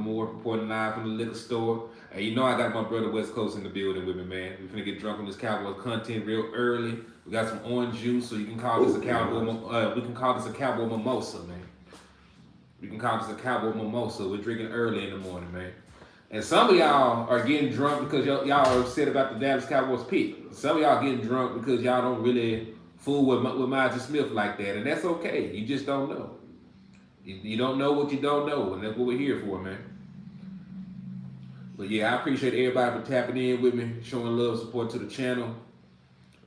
Moore, reporting live from the liquor store. And you know I got my brother West Coast in the building with me, man. We finna get drunk on this Cowboys content real early. We got some orange juice, so you can call this a cowboy. We can call this a cowboy mimosa, man. We can call this a cowboy mimosa. We're drinking early in the morning, man. And some of y'all are getting drunk because y'all are upset about the Dallas Cowboys pick. Some of y'all getting drunk because y'all don't really fool with Myles Smith like that, and that's okay. You just don't know. You don't know what you don't know, and that's what we're here for, man. But yeah, I appreciate everybody for tapping in with me, showing love, support to the channel.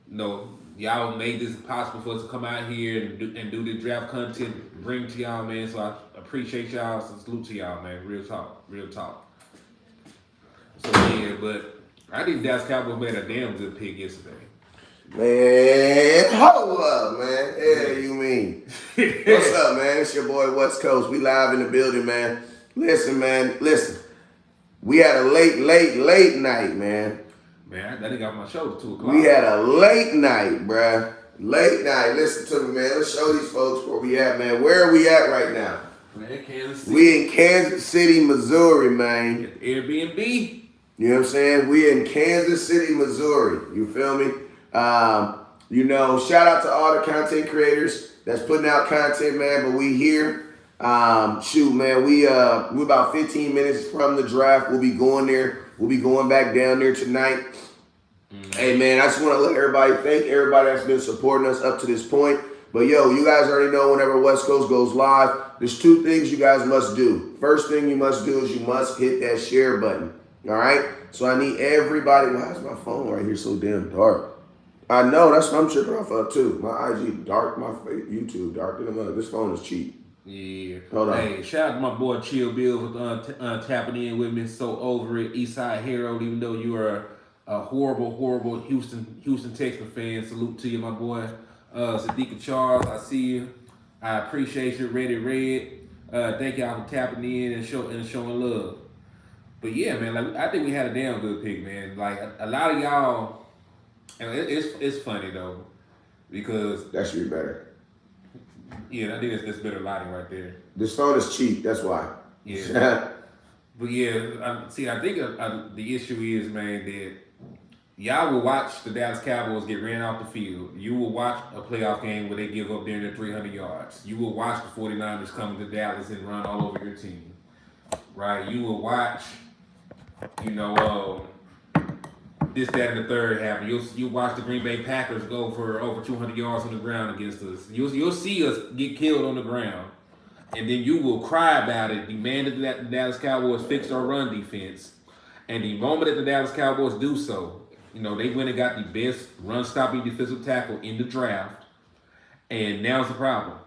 You know, y'all made this possible for us to come out here and do the draft content, bring to y'all, man. So I appreciate y'all. So salute to y'all, man. Real talk, real talk. So yeah, but I think Dallas Cowboys made a damn good pick yesterday. Man, hold up, man. Yeah, you mean. What's up, man? It's your boy West Coast. We live in the building, man. Listen, man. Listen. We had a late night, man. Man, that nigga got my show at 2 o'clock. We had a late night, bruh. Late night. Listen to me, man. Let's show these folks where we at, man. Where are we at right now? Man, Kansas City. We in Kansas City, Missouri, man. At Airbnb. You know what I'm saying? We in Kansas City, Missouri. You feel me? You know, shout out to all the content creators that's putting out content, man. But we here. Shoot, man, we about 15 minutes from the draft. We'll be going there. We'll be going back down there tonight. Hey, man, I just want to let everybody thank everybody that's been supporting us up to this point. But yo, you guys already know whenever West Coast goes live, there's two things you guys must do. First thing you must do is you must hit that share button. All right? So I need everybody. Why is my phone right here so damn dark? I know, that's what I'm tripping off of too. My IG dark, my YouTube dark. This phone is cheap. Yeah. Hold on. Hey, shout out to my boy Chill Bill for tapping in with me. So over it, Eastside Herald. Even though you are a horrible Houston Texans fan, salute to you, my boy. Sadiqa Charles, I see you. I appreciate you, Ready Red. Thank y'all for tapping in and showing love. But yeah, man, like I think we had a damn good pick, man. Like a lot of y'all, and it's funny though, because That should be better. yeah, I think that's better lighting right there. This phone is cheap, that's why. Yeah. But yeah, I think the issue is, man, that y'all will watch the Dallas Cowboys get ran off the field. You will watch a playoff game where they give up near 300 yards. You will watch the 49ers come to Dallas and run all over your team. Right? You will watch, this, that, and the third happen. You'll watch the Green Bay Packers go for over 200 yards on the ground against us. You'll see us get killed on the ground. And then you will cry about it, demanding that the Dallas Cowboys fix our run defense. And the moment that the Dallas Cowboys do so, they went and got the best run-stopping defensive tackle in the draft. And now it's a problem.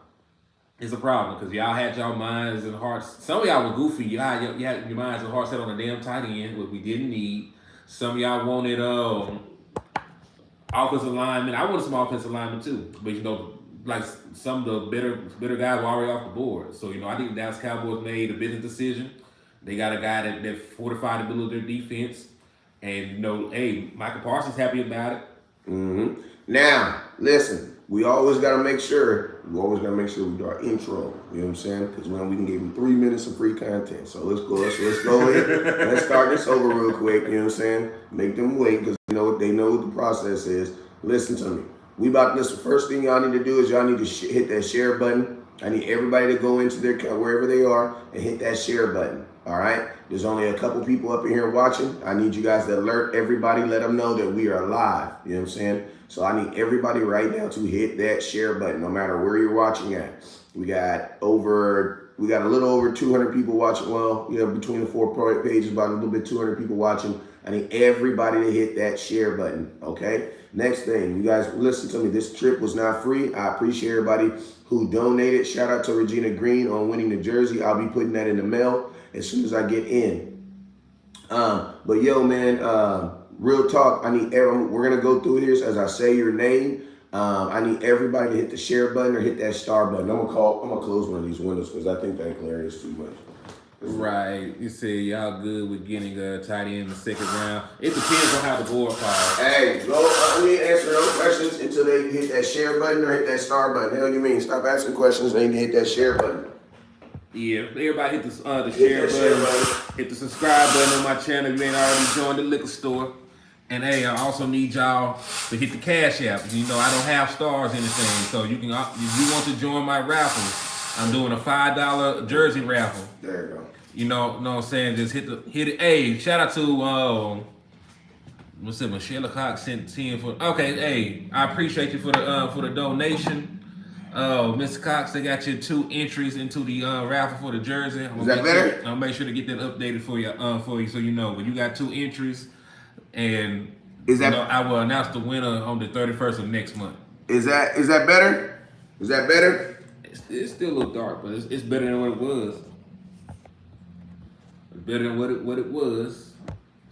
It's a problem because y'all had y'all minds and hearts. Some of y'all were goofy. You had your minds and hearts set on a damn tight end, what we didn't need. Some of y'all wanted offensive linemen. I wanted some offensive linemen too. But like some of the better guys were already off the board. So, I think the Dallas Cowboys made a business decision. They got a guy that fortified the middle of their defense. And, hey, Michael Parsons happy about it. Mm-hmm. Now, listen, we always got to make sure we do our intro. You know what I'm saying? Because we can give you 3 minutes of free content. So let's go in. Let's start this over real quick. You know what I'm saying? Make them wait because they know what the process is. Listen to me. First thing y'all need to do is y'all need to hit that share button. I need everybody to go into their wherever they are and hit that share button. All right? There's only a couple people up in here watching. I need you guys to alert everybody, let them know that we are live. You know what I'm saying? So I need everybody right now to hit that share button, no matter where you're watching at. We got a little over 200 people watching. Well, between the 4 pages, about a little bit 200 people watching. I need everybody to hit that share button, okay? Next thing, you guys listen to me. This trip was not free. I appreciate everybody who donated. Shout out to Regina Green on winning the jersey. I'll be putting that in the mail as soon as I get in. But yo, man, real talk. We're gonna go through this as I say your name. I need everybody to hit the share button or hit that star button. I'm gonna close one of these windows because I think that glare is too much. Right. You say y'all good with getting a tight end in the second round. It depends on how the board falls. Hey, I need to answer those questions until they hit that share button or hit that star button. Hell you mean? Stop asking questions. They need to hit that share button. Yeah, everybody hit the share button, hit the subscribe button on my channel if you ain't already joined the liquor store. And hey, I also need y'all to hit the Cash App. You know, I don't have stars or anything, so you can if you want to join my raffle, I'm doing a $5 jersey raffle. There you go. You know what I'm saying? Just hit it. Hey, shout out to what's it? Michelle Cox sent 10 for. Okay, hey, I appreciate you for the donation. Mr. Cox, they got you 2 entries into the raffle for the jersey. Is that better? I'll make sure to get that updated for you so you know. But you got 2 entries, and I will announce the winner on the 31st of next month. Is that better? Is that better? It's still a little dark, but it's better than what it was. It's better than what it was.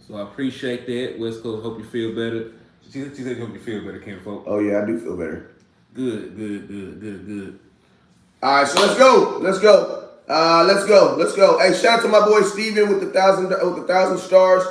So I appreciate that. West Coast, hope you feel better. She said hope you feel better, Ken Folk. Oh yeah, I do feel better. Good. All right, so let's go. Hey, shout out to my boy Steven with the 1,000 stars.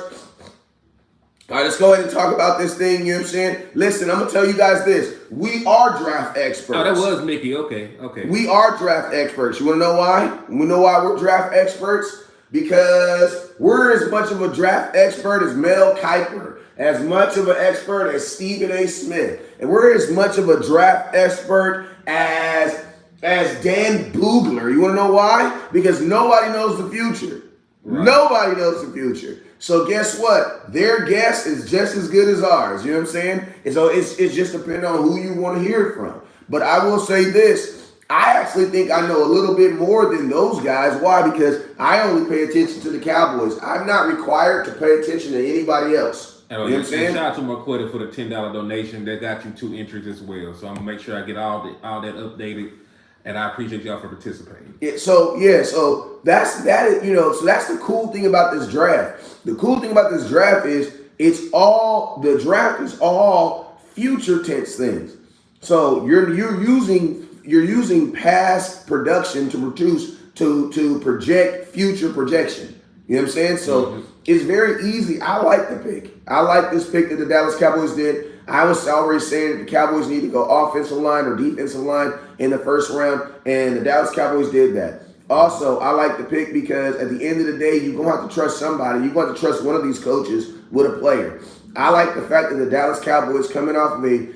All right, let's go ahead and talk about this thing. You know what I'm saying? Listen, I'm gonna tell you guys this: we are draft experts. Oh, that was Mickey. Okay. We are draft experts. You wanna know why? We know why we're draft experts. Because we're as much of a draft expert as Mel Kiper, as much of an expert as Stephen A. Smith, and we're as much of a draft expert as Dan Boogler. You want to know why? Because nobody knows the future. Right. Nobody knows the future. So guess what? Their guess is just as good as ours. You know what I'm saying? And so it's just depending on who you want to hear it from. But I will say this. I actually think I know a little bit more than those guys. Why? Because I only pay attention to the Cowboys. I'm not required to pay attention to anybody else. You know what I'm saying? Shout out to Marquetta for the $10 donation. That got you 2 entries as well. So I'm gonna make sure I get all that updated. And I appreciate y'all for participating. So that's that. You know, so that's the cool thing about this draft. The cool thing about this draft is the draft is all future tense things. So you're using past production to project future projection. You know what I'm saying? So It's very easy. I like the pick. I like this pick that the Dallas Cowboys did. I was already saying that the Cowboys need to go offensive line or defensive line in the first round, and the Dallas Cowboys did that. Also, I like the pick because at the end of the day, you're going to have to trust somebody. You're going to trust one of these coaches with a player. I like the fact that the Dallas Cowboys, coming off of a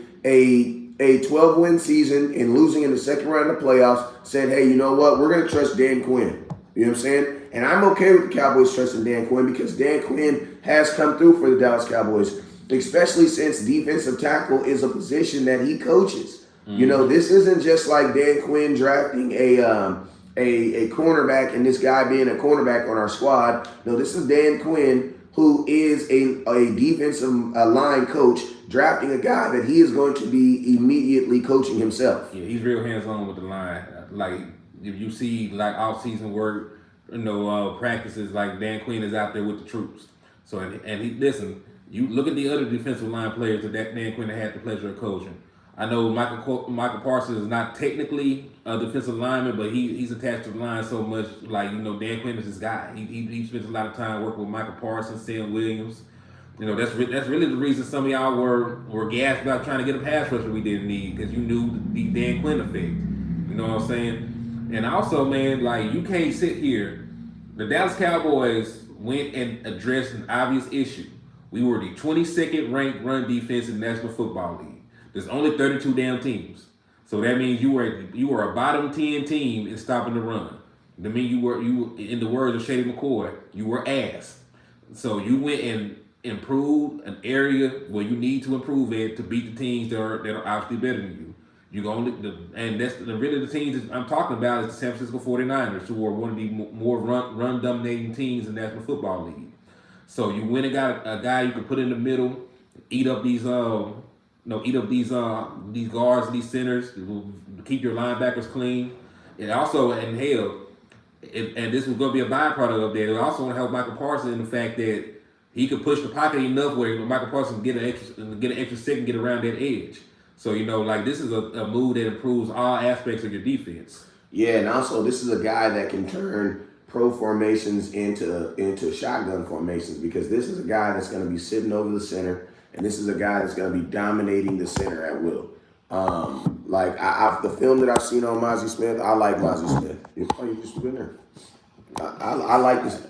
12-win season and losing in the second round of the playoffs, said, hey, you know what? We're going to trust Dan Quinn. You know what I'm saying? And I'm okay with the Cowboys trusting Dan Quinn because Dan Quinn has come through for the Dallas Cowboys, especially since defensive tackle is a position that he coaches. Mm-hmm. You know, this isn't just like Dan Quinn drafting a cornerback and this guy being a cornerback on our squad. No, this is Dan Quinn, who is a defensive line coach, drafting a guy that he is going to be immediately coaching himself. Yeah, he's real hands-on with the line. Like, if you see, like, off-season work, practices, like Dan Quinn is out there with the troops. So, and he, listen, you look at the other defensive line players that Dan Quinn had the pleasure of coaching. I know Michael Parsons is not technically a defensive lineman, but he's attached to the line so much. Like, Dan Quinn is his guy. He spends a lot of time working with Michael Parsons, Sam Williams. That's really the reason some of y'all were gassed about trying to get a pass rusher we didn't need, because you knew the Dan Quinn effect. You know what I'm saying? And also, man, like, you can't sit here. The Dallas Cowboys went and addressed an obvious issue. We were the 22nd ranked run defense in the National Football League. There's only 32 damn teams. So that means you were a bottom 10 team in stopping the run. That means you were, in the words of Shady McCoy, you were ass. So you went and improved an area where you need to improve it to beat the teams that are obviously better than you. And that's really the teams I'm talking about is the San Francisco 49ers, who are one of the more run dominating teams in the National Football League. So you went and got a guy you can put in the middle, eat up these guards, these centers, keep your linebackers clean. And also, and this was going to be a byproduct of that. It also want to help Michael Parsons in the fact that he could push the pocket enough where Michael Parsons get an extra second, get around that edge. So, this is a move that improves all aspects of your defense. Yeah, and also this is a guy that can turn pro formations into shotgun formations, because this is a guy that's going to be sitting over the center, and this is a guy that's going to be dominating the center at will. The film that I've seen on Mazi Smith, I like Mazi Smith. Oh, you just been there. I like this.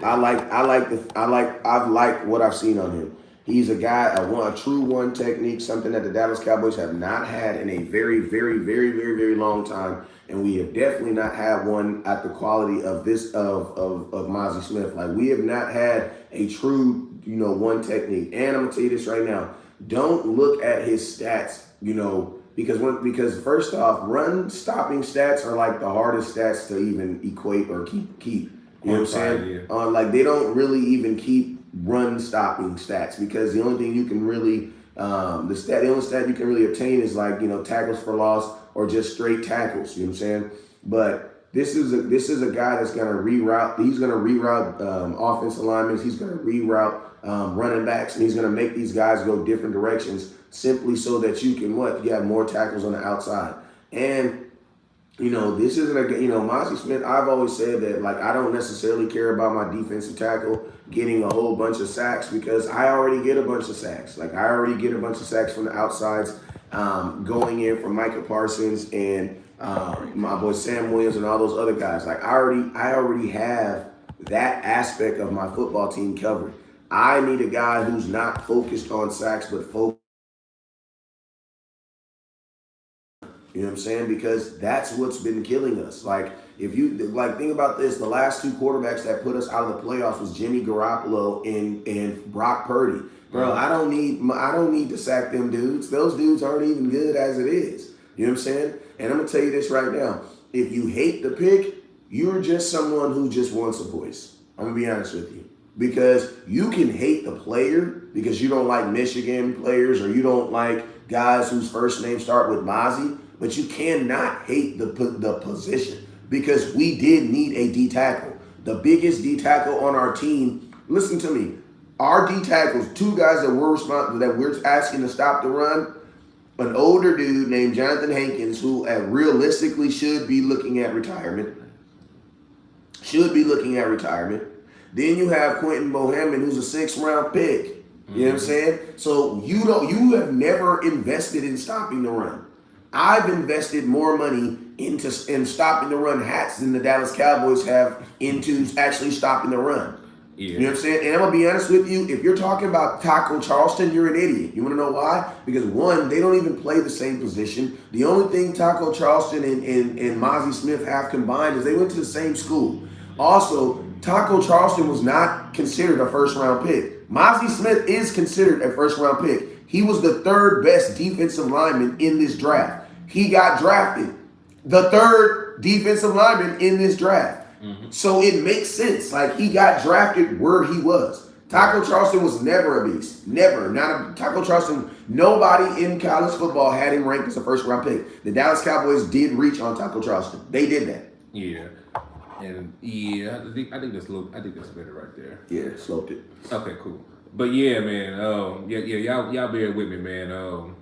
I've liked what I've seen on him. He's a guy, a true one technique, something that the Dallas Cowboys have not had in a very, very, very, very, very long time. And we have definitely not had one at the quality of this of Mazi Smith. Like, we have not had a true, one technique. And I'm gonna tell you this right now. Don't look at his stats, because first off, run stopping stats are like the hardest stats to even equate or keep. You know what I'm saying? Yeah. Like, they don't really even keep run stopping stats, because the only thing you can really the only stat you can really obtain is like, tackles for loss or just straight tackles. You know what I'm saying? But this is a guy that's gonna reroute. He's gonna reroute offensive linemen. He's gonna reroute running backs, and he's gonna make these guys go different directions simply so that you can you have more tackles on the outside. And this isn't Mazi Smith. I've always said that, like, I don't necessarily care about my defensive tackle getting a whole bunch of sacks, because I already get a bunch of sacks. Like, I already get a bunch of sacks from the outsides, going in from Micah Parsons and my boy Sam Williams and all those other guys. Like, I already have that aspect of my football team covered. I need a guy who's not focused on sacks, but focused. You know what I'm saying? Because that's what's been killing us. Like, if you think about this, the last two quarterbacks that put us out of the playoffs was Jimmy Garoppolo and Brock Purdy. Bro, I don't need to sack them dudes. Those dudes aren't even good as it is. You know what I'm saying? And I'm gonna tell you this right now. If you hate the pick, you're just someone who just wants a voice. I'm gonna be honest with you. Because you can hate the player because you don't like Michigan players, or you don't like guys whose first names start with Mazi, but you cannot hate the position, because we did need a D tackle. The biggest D tackle on our team, listen to me, our D tackles, two guys that we're asking to stop the run, an older dude named Jonathan Hankins, who realistically should be looking at retirement. Then you have Quentin Bohannon, who's a 6th round pick. You know what I'm saying? So you have never invested in stopping the run. I've invested more money in stopping the run hats than the Dallas Cowboys have into actually stopping the run. Yeah. You know what I'm saying? And I'm going to be honest with you, if you're talking about Taco Charleston, you're an idiot. You want to know why? Because, one, they don't even play the same position. The only thing Taco Charleston and Mazi Smith have combined is they went to the same school. Also, Taco Charleston was not considered a 1st-round pick. Mazi Smith is considered a 1st-round pick. He was the 3rd best defensive lineman in this draft. He got drafted, the 3rd defensive lineman in this draft. Mm-hmm. So it makes sense. Like, he got drafted where he was. Taco Charleston was never a beast. Never. Taco Charleston, nobody in college football had him ranked as a 1st-round pick. The Dallas Cowboys did reach on Taco Charleston. They did that. Yeah. And I think that's better right there. Yeah, sloped it. Okay, cool. But yeah, man. Y'all bear with me, man.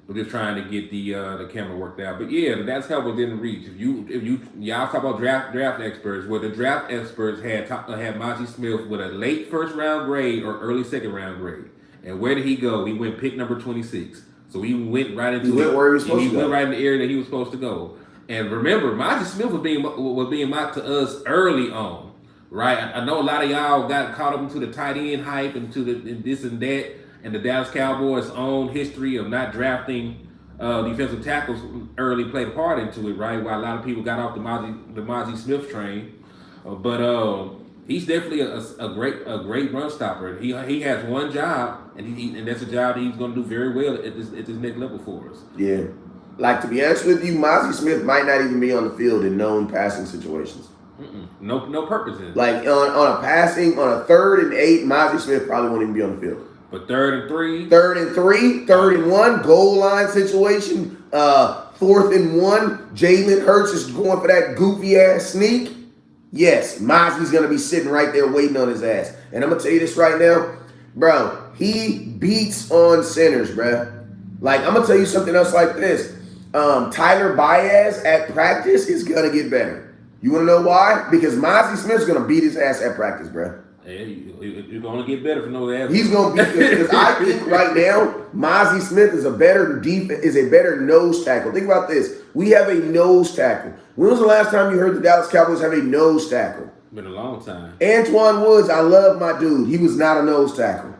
We're just trying to get the camera worked out. But yeah, the Dallas Cowboys didn't reach. If y'all talk about draft experts, well, the draft experts had Mazi Smith with a late 1st-round grade or early 2nd-round grade. And where did he go? He went pick number 26. So he went right into where he was supposed to go. He went right in the area that he was supposed to go. And remember, Mazi Smith was being mocked to us early on, right? I know a lot of y'all got caught up into the tight end hype and this and that, and the Dallas Cowboys' own history of not drafting defensive tackles early played a part into it, right? While a lot of people got off the Mazi Smith train, but he's definitely a great run stopper. He has one job, and that's a job that he's going to do very well at this next level for us. Yeah. Like, to be honest with you, Mazi Smith might not even be on the field in known passing situations. No purpose in it. Like, on a 3rd and 8, Mazi Smith probably won't even be on the field. But 3rd and 3? 3rd and 1, goal line situation, 4th and 1, Jalen Hurts is going for that goofy-ass sneak. Yes, Mazi's going to be sitting right there waiting on his ass. And I'm going to tell you this right now, bro, he beats on centers, bro. Like, I'm going to tell you something else like this. Tyler Baez at practice is going to get better. You want to know why? Because Mazi Smith's going to beat his ass at practice, bro. Yeah, you're going to get better for no ass. He's going to beat because I think right now, Mazi Smith is a better nose tackle. Think about this. We have a nose tackle. When was the last time you heard the Dallas Cowboys have a nose tackle? Been a long time. Antoine Woods, I love my dude. He was not a nose tackle.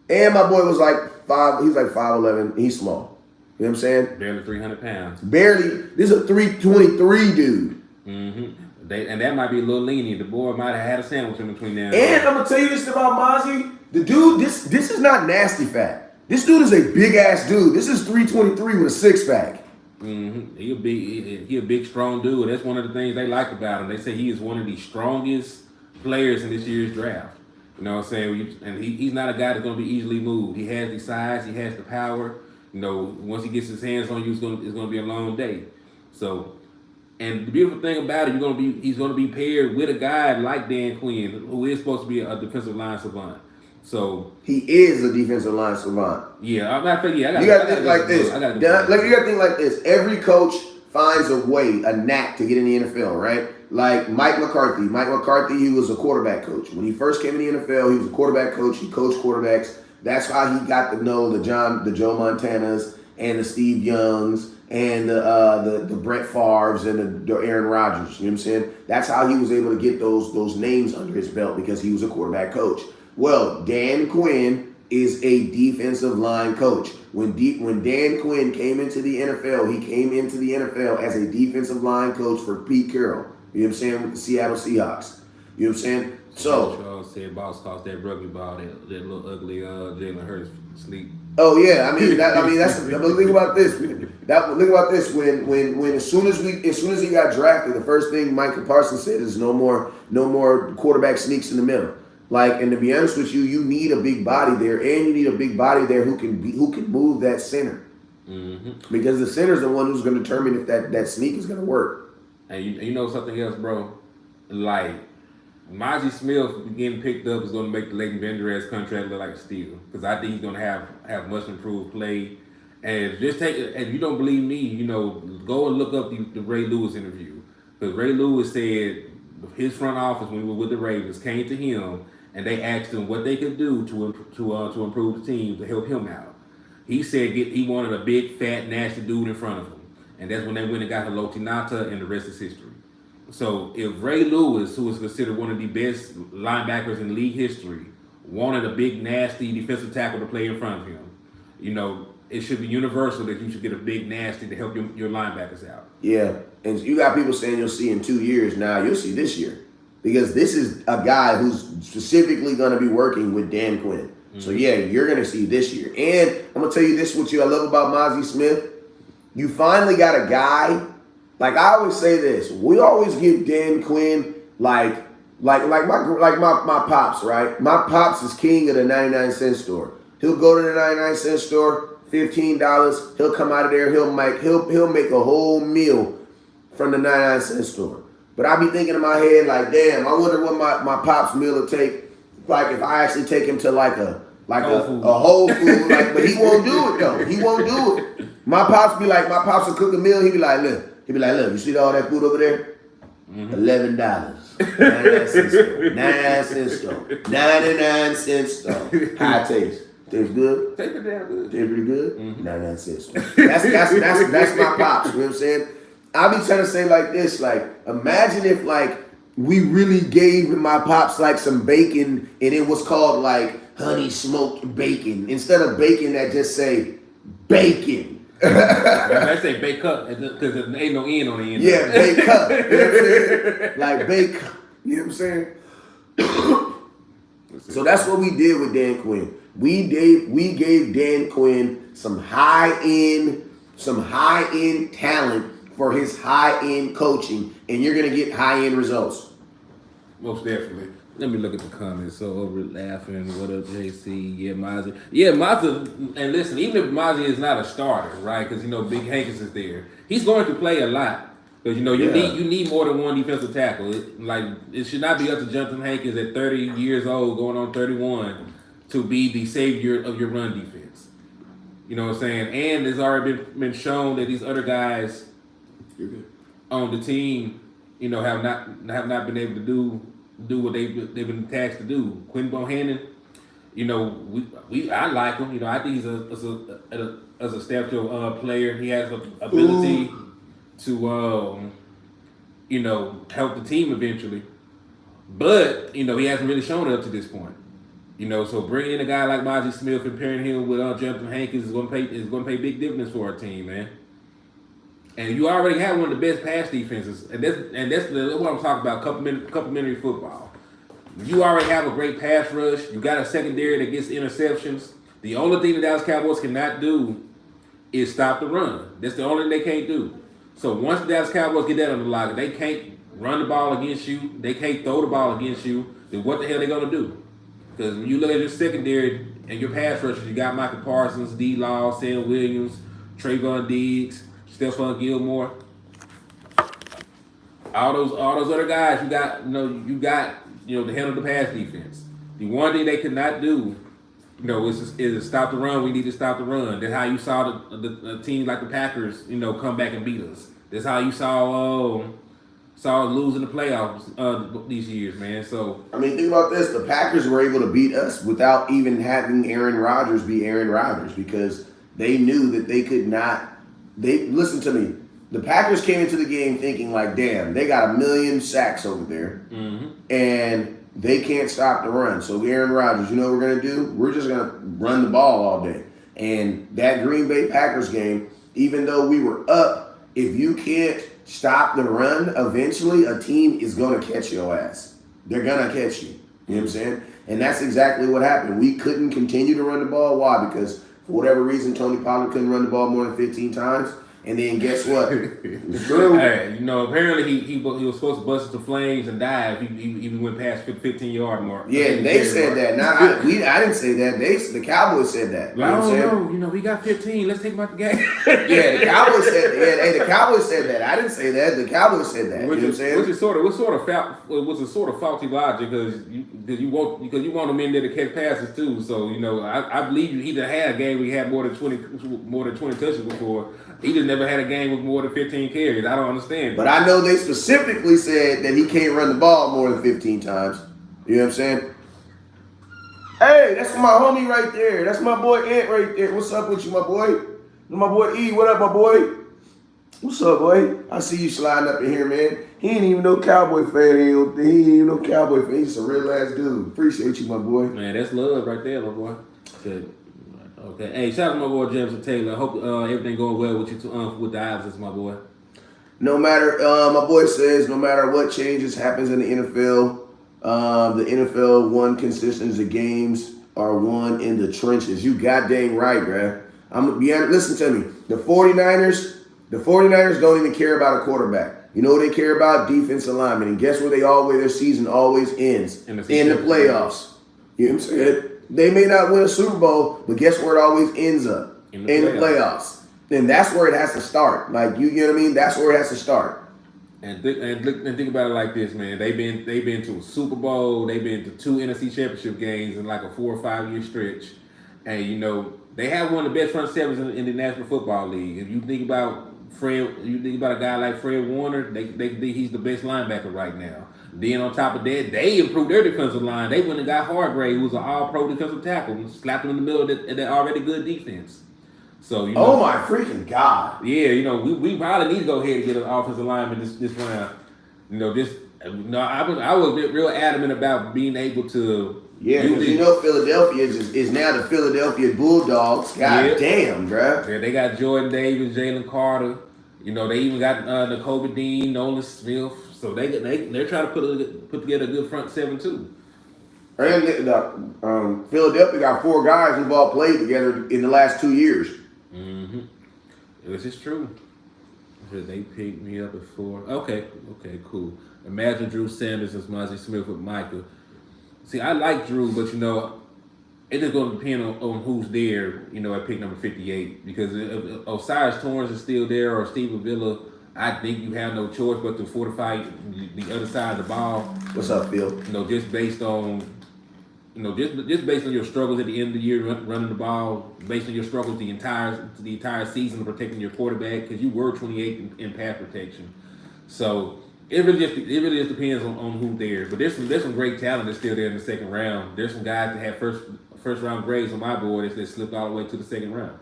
And my boy was like 5'11". He's small. You know what I'm saying? Barely 300 pounds. Barely. This is a 323 dude. Mm-hmm. And that might be a little lenient. The boy might have had a sandwich in between there. And I'm gonna tell you this about Mozzie. The dude, this is not nasty fat. This dude is a big ass dude. This is 323 with a six pack. Mm-hmm. He a big, strong dude. That's one of the things they like about him. They say he is one of the strongest players in this year's draft. You know what I'm saying? And he's not a guy that's going to be easily moved. He has the size. He has the power. You know, once he gets his hands on you, it's going to be a long day. So, and the beautiful thing about it, he's going to be paired with a guy like Dan Quinn, who is supposed to be a defensive line savant. So he is a defensive line savant. Yeah, I think you got to think like this. You got to think like this. Every coach finds a way, a knack to get in the NFL, right? Like Mike McCarthy. Mike McCarthy, he was a quarterback coach. When he first came in the NFL, he was a quarterback coach. He coached quarterbacks. That's how he got to know the Joe Montanas and the Steve Youngs and the Brett Favres and the Aaron Rodgers. You know what I'm saying? That's how he was able to get those names under his belt because he was a quarterback coach. Well, Dan Quinn is a defensive line coach. When Dan Quinn came into the NFL, he came into the NFL as a defensive line coach for Pete Carroll. You know what I'm saying? With the Seattle Seahawks. You know what I'm saying? So Charles said boss cost that rugby ball, that little ugly Jalen Hurts sleep. Oh yeah, I mean that's the thing about this. Think about this. When as soon as he got drafted, the first thing Micah Parsons said is no more quarterback sneaks in the middle. Like, and to be honest with you, you need a big body there, and you need a big body there who can move that center. Mm-hmm. Because the center is the one who's going to determine if that sneak is going to work. And you know something else, bro? Like, Mozzie Smith getting picked up is going to make the Leighton Vander Esch contract look like a steal. Because I think he's going to have much improved play. And if you don't believe me, you know, go and look up the Ray Lewis interview. Because Ray Lewis said his front office, when we were with the Ravens, came to him and they asked him what they could do to improve the team, to help him out. He said he wanted a big, fat, nasty dude in front of him. And that's when they went and got Haloti Ngata, and the rest is history. So if Ray Lewis, who is considered one of the best linebackers in league history, wanted a big, nasty defensive tackle to play in front of him, you know, it should be universal that you should get a big, nasty to help your linebackers out. Yeah, and you got people saying you'll see in 2 years. Now you'll see this year. Because this is a guy who's specifically going to be working with Dan Quinn. Mm-hmm. So, yeah, you're going to see this year. And I'm going to tell you this, what I love about Mozzie Smith. You finally got a guy. Like, I always say this. We always give Dan Quinn, like my pops, right? My pops is king of the 99-cent store. He'll go to the 99-cent store, $15. He'll come out of there. He'll make a whole meal from the 99-cent store. But I be thinking in my head, like, damn, I wonder what my pop's meal will take. Like, if I actually take him to a Whole Food, like, but he won't do it though. He won't do it. My pops will cook a meal. He be like, look, you see all that food over there? Mm-hmm. $11. 99 cents store. High taste. Tastes good. Tastes damn good. Tastes pretty good. Mm-hmm. 99 cents. That's my pops. You know what I'm saying? I be trying to say like this, like, imagine if like we really gave my pops like some bacon and it was called like honey smoked bacon instead of bacon that just say bacon. I say bake up because there ain't no N on the end. Yeah, bake up. You know what I'm saying? Like bake. You know what I'm saying? So that's what we did with Dan Quinn. We gave Dan Quinn some high end talent for his high-end coaching, and you're going to get high-end results. Most definitely. Let me look at the comments. So over laughing, what up, JC? Yeah, Mozzie. Yeah, Mozzie, and listen, even if Mozzie is not a starter, right, because, you know, Big Hankins is there, he's going to play a lot. Because, you know, you need more than one defensive tackle. It should not be up to Jonathan Hankins at 30 years old, going on 31, to be the savior of your run defense. You know what I'm saying? And it's already been shown that these other guys on the team, you know, have not been able to do what they've been tasked to do. Quinn Bohannon, you know, I like him. You know, I think he's a step to player. He has the ability to help the team eventually. But he hasn't really shown it up to this point. So bringing in a guy like Maji Smith and pairing him with Jonathan Hankins is going to pay big dividends for our team, man. And you already have one of the best pass defenses, and that's what I'm talking about. Complementary football. You already have a great pass rush. You got a secondary that gets interceptions. The only thing the Dallas Cowboys cannot do is stop the run. That's the only thing they can't do. So once the Dallas Cowboys get that on the lock, they can't run the ball against you. They can't throw the ball against you. Then what the hell they gonna do? Because when you look at your secondary and your pass rushers, you got Michael Parsons, D. Law, Sam Williams, Trayvon Diggs, Stephon Gilmore. All those other guys, you got to handle the pass defense. The one thing they could not do, is to stop the run. We need to stop the run. That's how you saw the teams like the Packers, come back and beat us. That's how you saw losing the playoffs these years, man. So think about this: the Packers were able to beat us without even having Aaron Rodgers be Aaron Rodgers because they knew that they could not. Listen to me. The Packers came into the game thinking like, damn, they got 1 million sacks over there, and they can't stop the run. So Aaron Rodgers, you know what we're going to do? We're just going to run the ball all day. And that Green Bay Packers game, even though we were up, if you can't stop the run, eventually a team is going to catch your ass. They're going to catch you. You know what I'm saying? And that's exactly what happened. We couldn't continue to run the ball. Why? Because for whatever reason, Tony Pollard couldn't run the ball more than 15 times. And then guess what? Hey, apparently he was supposed to bust into flames and die if he went past 15-yard mark. Yeah, they said that. Now I didn't say that. The Cowboys said that. You know what I'm saying? We got 15. Let's take him out the game. Yeah, the Cowboys said that. Yeah, the Cowboys said that. I didn't say that. The Cowboys said that. Which you know what I'm saying? Which is sort of faulty logic because you want them in there to catch passes too. So I believe he had a game where he had more than 20 touches before. He just never had a game with more than 15 carries. I don't understand. But I know they specifically said that he can't run the ball more than 15 times. You know what I'm saying? Hey, that's my homie right there. That's my boy Ant right there. What's up with you, my boy? My boy E. What up, my boy? What's up, boy? I see you sliding up in here, man. He ain't even no Cowboy fan. He ain't even no Cowboy fan. He's a real ass dude. Appreciate you, my boy. Man, that's love right there, my boy. Okay. Hey, shout out to my boy Jameson Taylor. I hope everything going well with you with the Islanders, my boy. No matter, my boy says, no matter what changes happens in the NFL, the NFL won consistency games are won in the trenches. You goddamn right, bruh. Listen to me. The 49ers don't even care about a quarterback. You know what they care about? Defensive linemen. And guess where their season always ends? In the playoffs. You know what I'm saying? They may not win a Super Bowl, but guess where it always ends up? In the playoffs. And that's where it has to start. Like, you know what I mean? That's where it has to start. And think about it like this, man. They've been to a Super Bowl. They've been to 2 NFC Championship games in like a 4 or 5 year stretch. And, they have one of the best front sevens in the National Football League. If you think about a guy like Fred Warner, they think he's the best linebacker right now. Then on top of that, they improved their defensive line. They went and got Hargrave, who was an all-pro defensive tackle, and slapped him in the middle of that already good defense. So oh my freaking God! Yeah, we probably need to go ahead and get an offensive lineman this round. I was real adamant about being able to. Yeah, because Philadelphia is now the Philadelphia Bulldogs. God damn, bruh. Yeah, they got Jordan Davis, Jalen Carter. They even got Nakobe Dean, Nolan Smith. So they're trying to put together a good front seven too. And Philadelphia got 4 guys who've all played together in the last 2 years. Mm-hmm. This is true. They picked me up at 4. Okay, cool. Imagine Drew Sanders and Mazi Smith with Micah. See, I like Drew, but it's just going to depend on who's there, at pick number 58. Because if Osiris Torrance is still there or Steven Villa, I think you have no choice but to fortify the other side of the ball. What's up, Phil? Just based on, just based on your struggles at the end of the year running the ball, based on your struggles the entire season of protecting your quarterback, because you were 28 in pass protection. So it really just depends on who's there. But there's some great talent that's still there in the second round. There's some guys that have first round grades on my board that slipped all the way to the second round.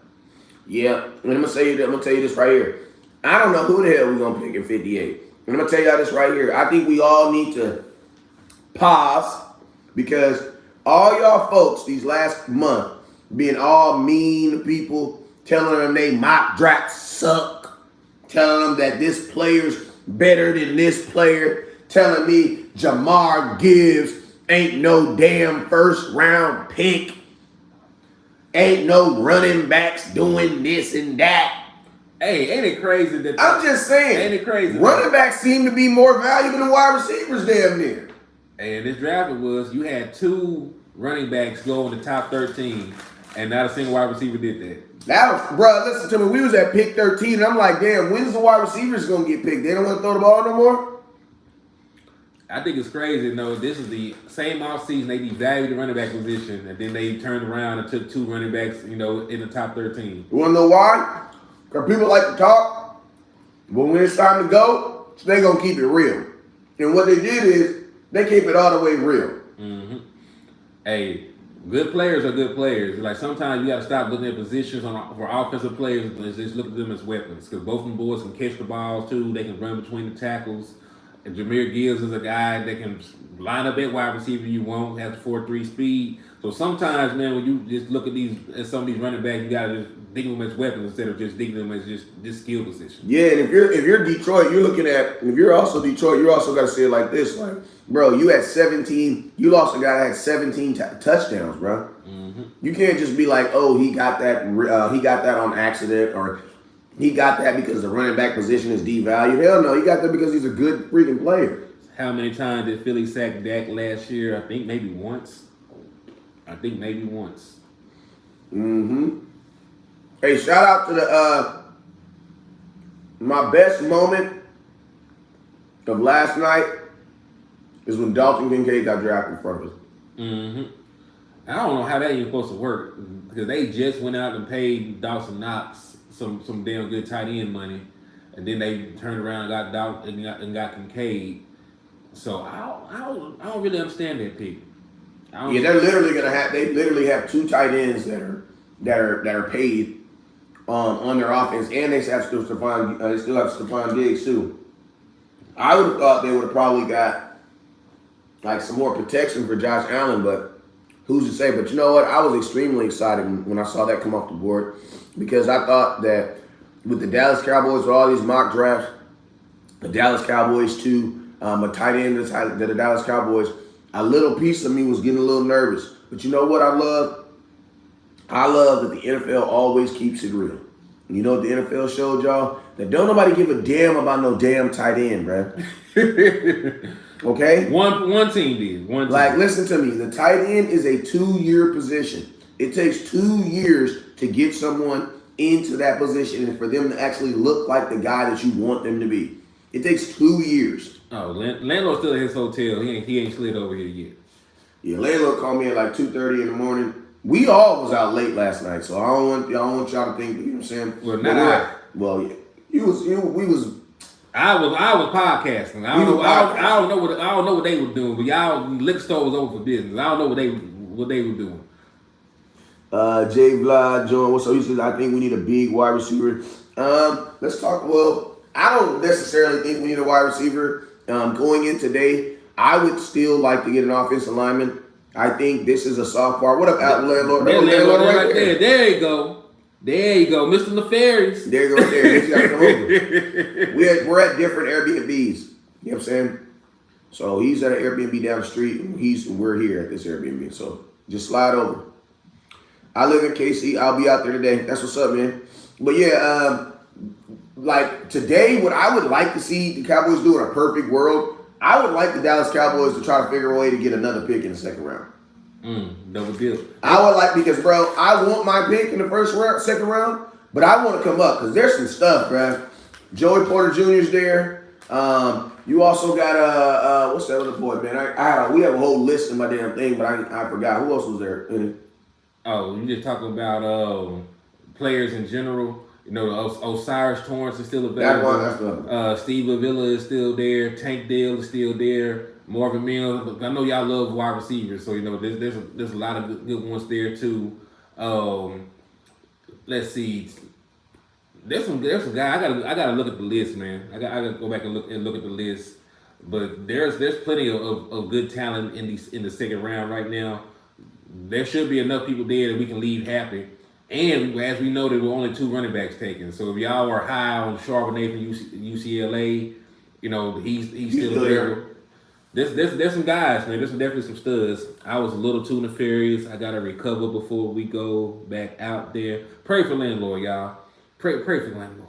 Yeah, and I'm gonna tell you this right here. I don't know who the hell we're going to pick at 58. I'm gonna tell y'all this right here. I think we all need to pause because all y'all folks these last month being all mean to people, telling them they mock drafts suck, telling them that this player's better than this player, telling me Jamar Gibbs ain't no damn first round pick, ain't no running backs doing this and that. Hey, ain't it crazy that I'm just saying, ain't it crazy? running backs seem to be more valuable than wide receivers damn near. And this draft was you had 2 running backs go in the top 13, and not a single wide receiver did that. That was, bro, listen to me. We was at pick 13, and I'm like, damn, when's the wide receivers gonna get picked? They don't want to throw the ball no more? I think it's crazy. This is the same offseason they devalued the running back position, and then they turned around and took 2 running backs, in the top 13. You wanna know why? Because people like to talk, but when it's time to go, they gonna keep it real. And what they did is, they keep it all the way real. Mm-hmm. Hey, good players are good players. Like sometimes you got to stop looking at positions for offensive players and just look at them as weapons. Because both of them boys can catch the balls too. They can run between the tackles. And Jahmyr Gibbs is a guy that can line up at wide receiver you want, has 4.3 speed. So sometimes, man, when you just look at some of these running backs, you gotta just think of them as weapons instead of just thinking of them as just this skill position. Yeah, and if you're Detroit, you're looking at, if you're also Detroit, you also got to see it like this, like, bro, you had 17, you lost a guy that had 17 touchdowns, bro. Mm-hmm. You can't just be like, oh, he got that on accident, or he got that because the running back position is devalued. Hell no, he got that because he's a good freaking player. How many times did Philly sack Dak last year? I think maybe once. Mm-hmm. Hey, shout out to the my best moment of last night is when Dalton Kincaid got drafted from us. Mm-hmm. I don't know how that even supposed to work because they just went out and paid Dawson Knox some damn good tight end money, and then they turned around and got Dalton and got Kincaid. So I don't really understand that pick. Yeah, they're literally gonna have. They literally have 2 tight ends that are paid on their offense, and they have still have Stephon Diggs too. I would have thought they would have probably got like some more protection for Josh Allen, but who's to say? But you know what? I was extremely excited when I saw that come off the board because I thought that with the Dallas Cowboys, with all these mock drafts, the Dallas Cowboys too, a tight end that the Dallas Cowboys, a little piece of me was getting a little nervous. But you know what I love? I love that the NFL always keeps it real. You know what the NFL showed y'all? That don't nobody give a damn about no damn tight end, bruh. Okay? One team did. One team. Like, listen to me. The tight end is a 2-year position. It takes 2 years to get someone into that position and for them to actually look like the guy that you want them to be. It takes 2 years. Oh, Landlord's still at his hotel. He ain't slid over here yet. Yeah, Landlord called me at like 2:30 in the morning. We all was out late last night, so I don't want y'all to think, you know what I'm saying? Well, not I. Well, yeah. We was podcasting. I don't know what they were doing, but y'all liquor store was open for business. I don't know what they were doing. Jay Vlad, John, what's up? He says, I think we need a big wide receiver. Let's talk. Well, I don't necessarily think we need a wide receiver. Going in today, I would still like to get an offensive lineman. I think this is a soft part. What up, Landlord? Landlord right there. There you go. Mr. Nefarious. There you go. There. He's got to come over. We're at different Airbnbs. You know what I'm saying? So he's at an Airbnb down the street, and we're here at this Airbnb. So just slide over. I live in KC. I'll be out there today. That's what's up, man. But yeah, like today, what I would like to see the Cowboys do in a perfect world, I would like the Dallas Cowboys to try to figure a way to get another pick in the second round. Double deal. I would like, because, bro, I want my pick in the second round, but I want to come up because there's some stuff, bro. Joey Porter Jr.'s there. You also got what's that other boy, man? We have a whole list in my damn thing, but I forgot who else was there. Oh, you just talking about players in general. You know, Osiris Torrance is still available. That's Steve Avila is still there. Tank Dale is still there. Marvin Mills. I know y'all love wide receivers, so you know there's a lot of good ones there too. Let's see. There's some guy. I gotta look at the list, man. I gotta go back and look at the list. But there's plenty of good talent in the second round right now. There should be enough people there that we can leave happy. And as we know, there were only 2 running backs taken. So if y'all are high on Charbonnet from UCLA, you know he's still available. There's some guys, man. There's definitely some studs. I was a little too nefarious. I gotta recover before we go back out there. Pray for landlord, y'all. Pray for landlord.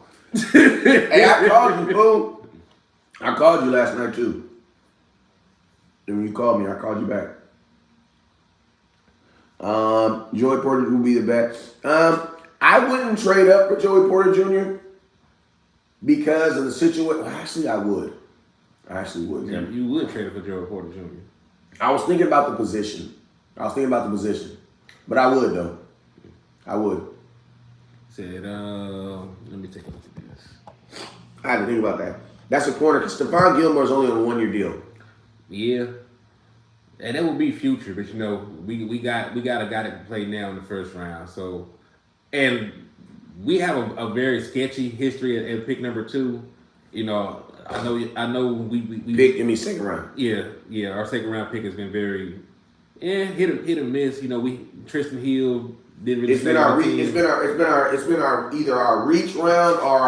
Hey, I called you, fool. I called you last night too. And when you called me, I called you back. Joey Porter will be the best. I wouldn't trade up for Joey Porter Jr. because of the situation. Actually, I would. I actually would. Yeah, you would trade it for Joey Porter Jr. I was thinking about the position. But I would, though. I would. Said, let me take a look at this. I had to think about that. That's a corner because Stephon Gilmore is only on a 1-year deal. Yeah. And that would be future, but you know, we got a guy that can play now in the first round. So, and we have a very sketchy history at pick number 2. You know, I know we pick in me second round. Yeah, our second round pick has been very hit or miss. You know, Tristan Hill didn't really. It's been our either our reach round or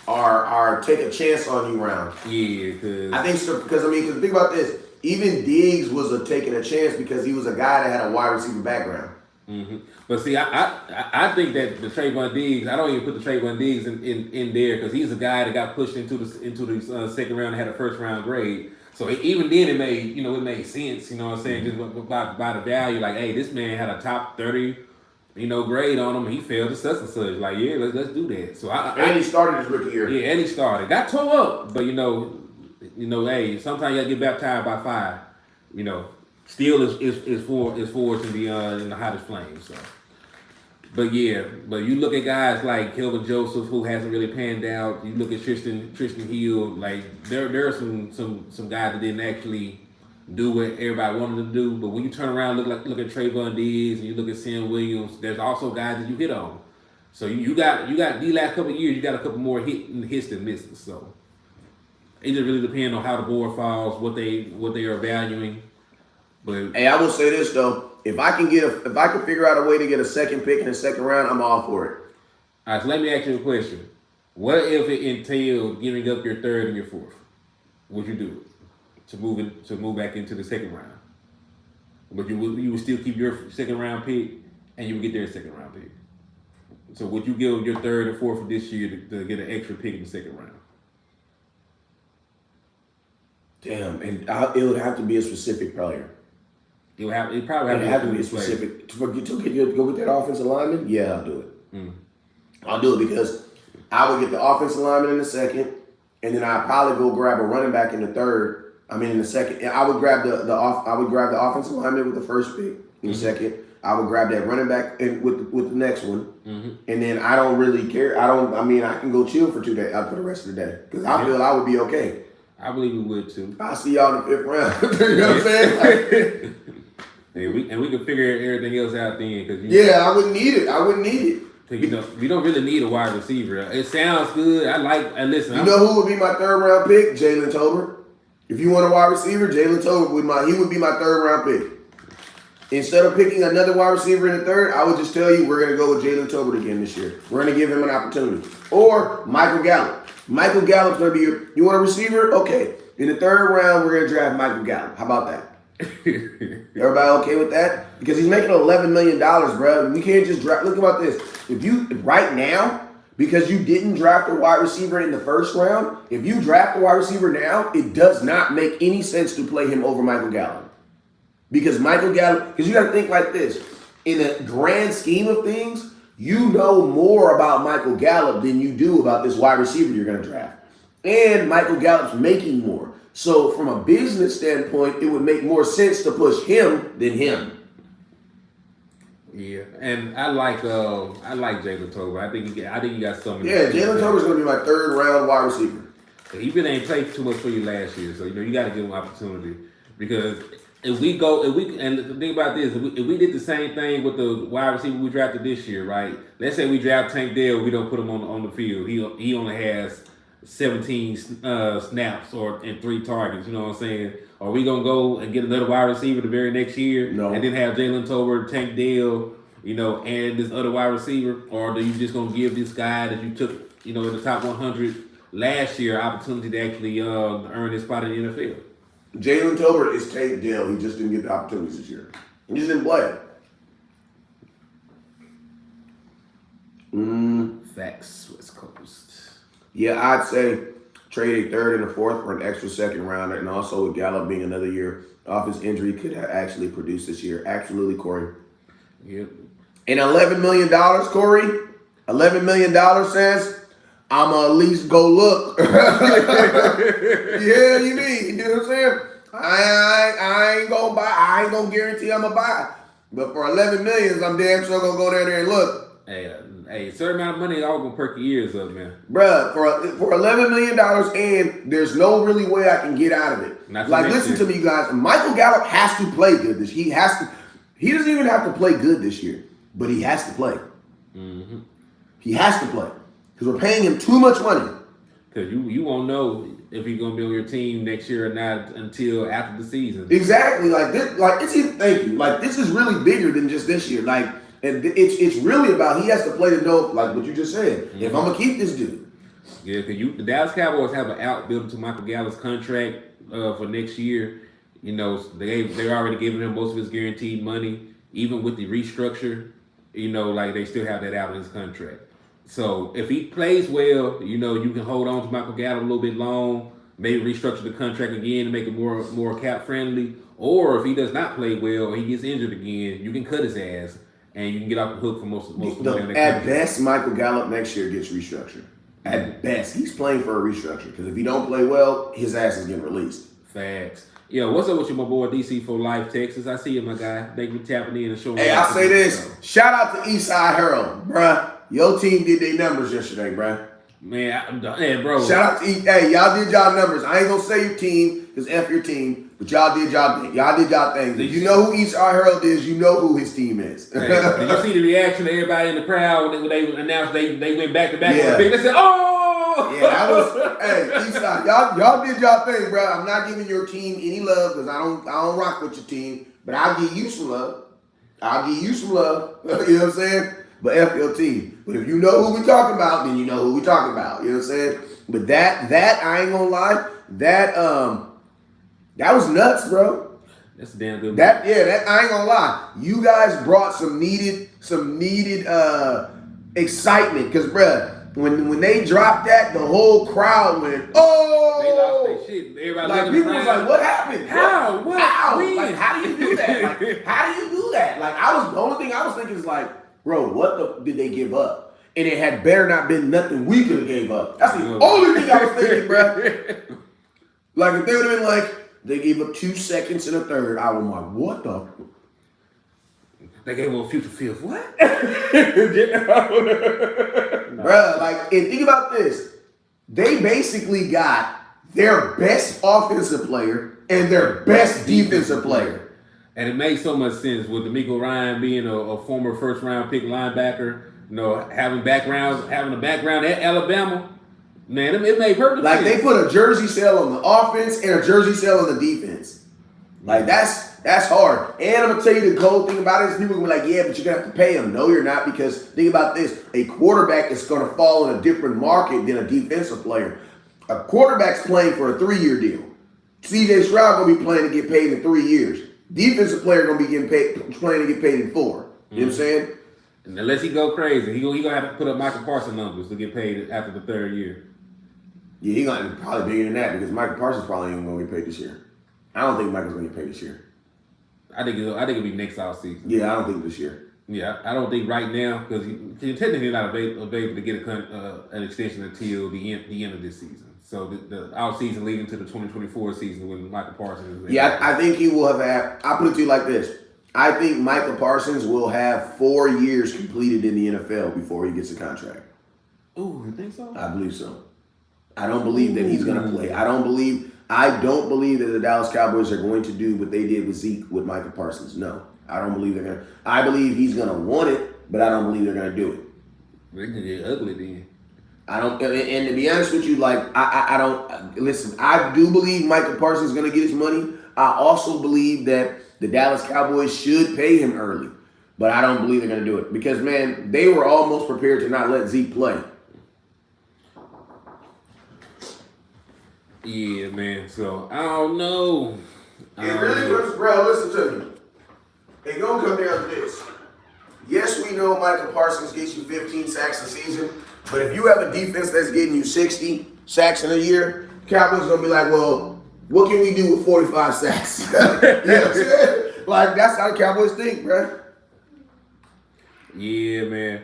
our take a chance on you round. Yeah, because I think so, because think about this. Even Diggs was taking a chance because he was a guy that had a wide receiver background. Mm-hmm. But see, I think that the Trayvon Diggs, I don't even put the Trayvon Diggs in there because he's a guy that got pushed into the second round and had a first round grade. So even then it made sense. You know what I'm saying? Just by the value, like, hey, this man had a top 30, grade on him. And he failed to such and such. Like, yeah, let's do that. So and he started his rookie year. Yeah, and he started. Got tore up, but hey, sometimes you gotta get baptized by fire. Still is forged in the hottest flames. So, but you look at guys like Kelvin Joseph who hasn't really panned out. You look at Tristan Hill. Like there are some guys that didn't actually do what everybody wanted to do. But when you turn around, look at Trayvon Diggs and you look at Sam Williams, there's also guys that you hit on. So you got these last couple of years, you got a couple more hits than misses. So it just really depends on how the board falls, what they are valuing. But hey, I will say this though: if I can figure out a way to get a second pick in the second round, I'm all for it. All right, so let me ask you a question: what if it entailed giving up your third and your fourth? Would you do it to move back into the second round? But you would still keep your second round pick, and you would get their second round pick. So would you give your third and fourth for this year to get an extra pick in the second round? Damn, and it would have to be a specific player. It probably have to be a specific. To go get that offensive lineman? Yeah, I'll do it. I'll do it because I would get the offensive lineman in the second, and then I'd probably go grab a running back in the third. In the second. I would grab the offensive lineman with the first pick in the second. I would grab that running back with the next one, and then I don't really care. I can go chill for 2 days for the rest of the day because I feel I would be okay. I believe we would too. I'll see y'all in the 5th round. You know what I'm saying? We can figure everything else out then. I wouldn't need it. Cause we don't really need a wide receiver. It sounds good. Listen. You know who would be my 3rd round pick? Jalen Tolbert. If you want a wide receiver, Jalen Tolbert would be my 3rd round pick. Instead of picking another wide receiver in the 3rd, I would just tell you we're gonna go with Jalen Tolbert again this year. We're gonna give him an opportunity. Or Michael Gallup. Michael Gallup's gonna be you want a receiver? Okay. In the 3rd round, we're gonna draft Michael Gallup. How about that? Everybody okay with that? Because he's making $11 million, bro. We can't just draft. Look about this. If you right now, because you didn't draft a wide receiver in the 1st round, if you draft a wide receiver now, it does not make any sense to play him over Michael Gallup. Because Michael Gallup, because you got to think like this. In a grand scheme of things, you know more about Michael Gallup than you do about this wide receiver you're going to draft. And Michael Gallup's making more. So from a business standpoint, it would make more sense to push him than him. Yeah, and I like Jalen Tolbert. I think he got something. Yeah, Jalen Tolbert's going to be my 3rd round wide receiver. He really ain't played too much for you last year, so you got to give him an opportunity because and the thing about this, if we did the same thing with the wide receiver we drafted this year, right? Let's say we draft Tank Dell, we don't put him on the field. He only has 17 snaps and 3 targets. You know what I'm saying? Are we gonna go and get another wide receiver the very next year, No. and then have Jalen Tolbert, Tank Dell, and this other wide receiver, or are you just gonna give this guy that you took, in the top 100 last year opportunity to actually earn his spot in the NFL? Jalen Tolbert is Tank Dell. He just didn't get the opportunities this year. He just didn't play. Facts, West Coast. Yeah, I'd say trade a third and a fourth for an extra second rounder, and also with Gallup being another year off his injury, could have actually produced this year. Absolutely, Corey. Yep. And $11 million, Corey, $11 million says, I'ma at least go look. Yeah, you know what I'm saying? I ain't gonna buy. I ain't gonna guarantee I'm gonna buy. But for $11 million, I'm damn sure gonna go down there and look. Hey, a certain amount of money all gonna perk your ears up, man. Bruh, for $11 million, and there's no really way I can get out of it. Like, listen to me, you guys. Michael Gallup has to play good this. He doesn't even have to play good this year, but he has to play. Mm-hmm. He has to play because we're paying him too much money. Because you won't know if he's gonna be on your team next year or not until after the season. Exactly. Like this. Like thank you. Like, this is really bigger than just this year. Like, and it's really about he has to play to know, like what you just said. Mm-hmm. If I'm gonna keep this dude. Yeah, because the Dallas Cowboys have an out built into Michael Gallup's contract for next year. They're already giving him most of his guaranteed money, even with the restructure. Like they still have that out in his contract. So if he plays well, you can hold on to Michael Gallup a little bit long, maybe restructure the contract again to make it more cap friendly. Or if he does not play well or he gets injured again, you can cut his ass and you can get off the hook for most of the money. At best, Michael Gallup next year gets restructured. At best, he's playing for a restructure because if he don't play well, his ass is getting released. Facts. Yeah, what's up with you, my boy DC for Life, Texas? I see you, my guy. Thank you for tapping in and showing. Hey, I'll say this. Shout out to Eastside Herald, bruh. Your team did their numbers yesterday, bruh. Man, bro. Shout out to y'all did y'all numbers. I ain't gonna say your team because F your team, but y'all did y'all thing. Y'all did y'all thing. If you know who Eastside Herald is, you know who his team is. Hey, did you see the reaction of everybody in the crowd when they announced they went back to back? Yeah. They said, "Oh!" Yeah, that was. Hey, Eastside, y'all did y'all thing, bro. I'm not giving your team any love because I don't rock with your team, but I'll give you some love. You know what I'm saying? But F your team. But if you know who we talking about, then you know who we talking about. You know what I'm saying? But that I ain't gonna lie, that was nuts, bro. That's a damn good. That I ain't gonna lie. You guys brought some needed excitement because, bruh, when they dropped that, the whole crowd went, oh! They lost their shit. Everybody like, people was like, what happened? How? What? How? When? Like, how do you do that? Like, how do you do that? Like, the only thing I was thinking is like, bro, what did they give up? And it had better not been nothing we could have gave up. That's the only thing I was thinking, bro. Like, if they would have been like, they gave up 2 seconds and a third, I was like, what the? They gave him a future fifth. What? Bruh, like, and think about this. They basically got their best offensive player and their best defensive player. And it made so much sense with DeMeco Ryan being a former first-round pick linebacker, having a background at Alabama. Man, it made perfect sense. Like, they put a jersey sale on the offense and a jersey sale on the defense. Like, that's hard. And I'm gonna tell you the cold thing about it is people will be like, yeah, but you're gonna have to pay him. No, you're not, because think about this. A quarterback is gonna fall in a different market than a defensive player. A quarterback's playing for a 3-year deal. CJ Stroud gonna be playing to get paid in 3 years. Defensive player gonna be playing to get paid in 4. You know what I'm saying? And unless he go crazy, he gonna have to put up Michael Parsons numbers to get paid after the 3rd year. Yeah, he's gonna probably bigger than that because Michael Parsons probably ain't gonna get paid this year. I don't think Michael's gonna get paid this year. I think it'll be next offseason. Yeah, I don't think this year. Yeah, I don't think right now because he's technically not available to get an extension until the end of this season. So the offseason leading to the 2024 season when Michael Parsons is there. Yeah, I think he will have. I'll put it to you like this. I think Michael Parsons will have 4 years completed in the NFL before he gets a contract. Ooh, you think so? I believe so. I don't believe that he's going to play. I don't believe that the Dallas Cowboys are going to do what they did with Zeke with Micah Parsons. No, I don't believe they're going to. I believe he's going to want it, but I don't believe they're going to do it. They can get ugly then. I don't, and to be honest with you, like I don't listen. I do believe Micah Parsons is going to get his money. I also believe that the Dallas Cowboys should pay him early, but I don't believe they're going to do it because man, they were almost prepared to not let Zeke play. Yeah, man. So I don't know. It really comes, bro. Listen to me. It's gonna come down to this. Yes, we know Micah Parsons gets you 15 sacks a season, but if you have a defense that's getting you 60 sacks in a year, Cowboys gonna be like, well, what can we do with 45 sacks? You know what I'm saying? Like that's how the Cowboys think, bro. Yeah, man.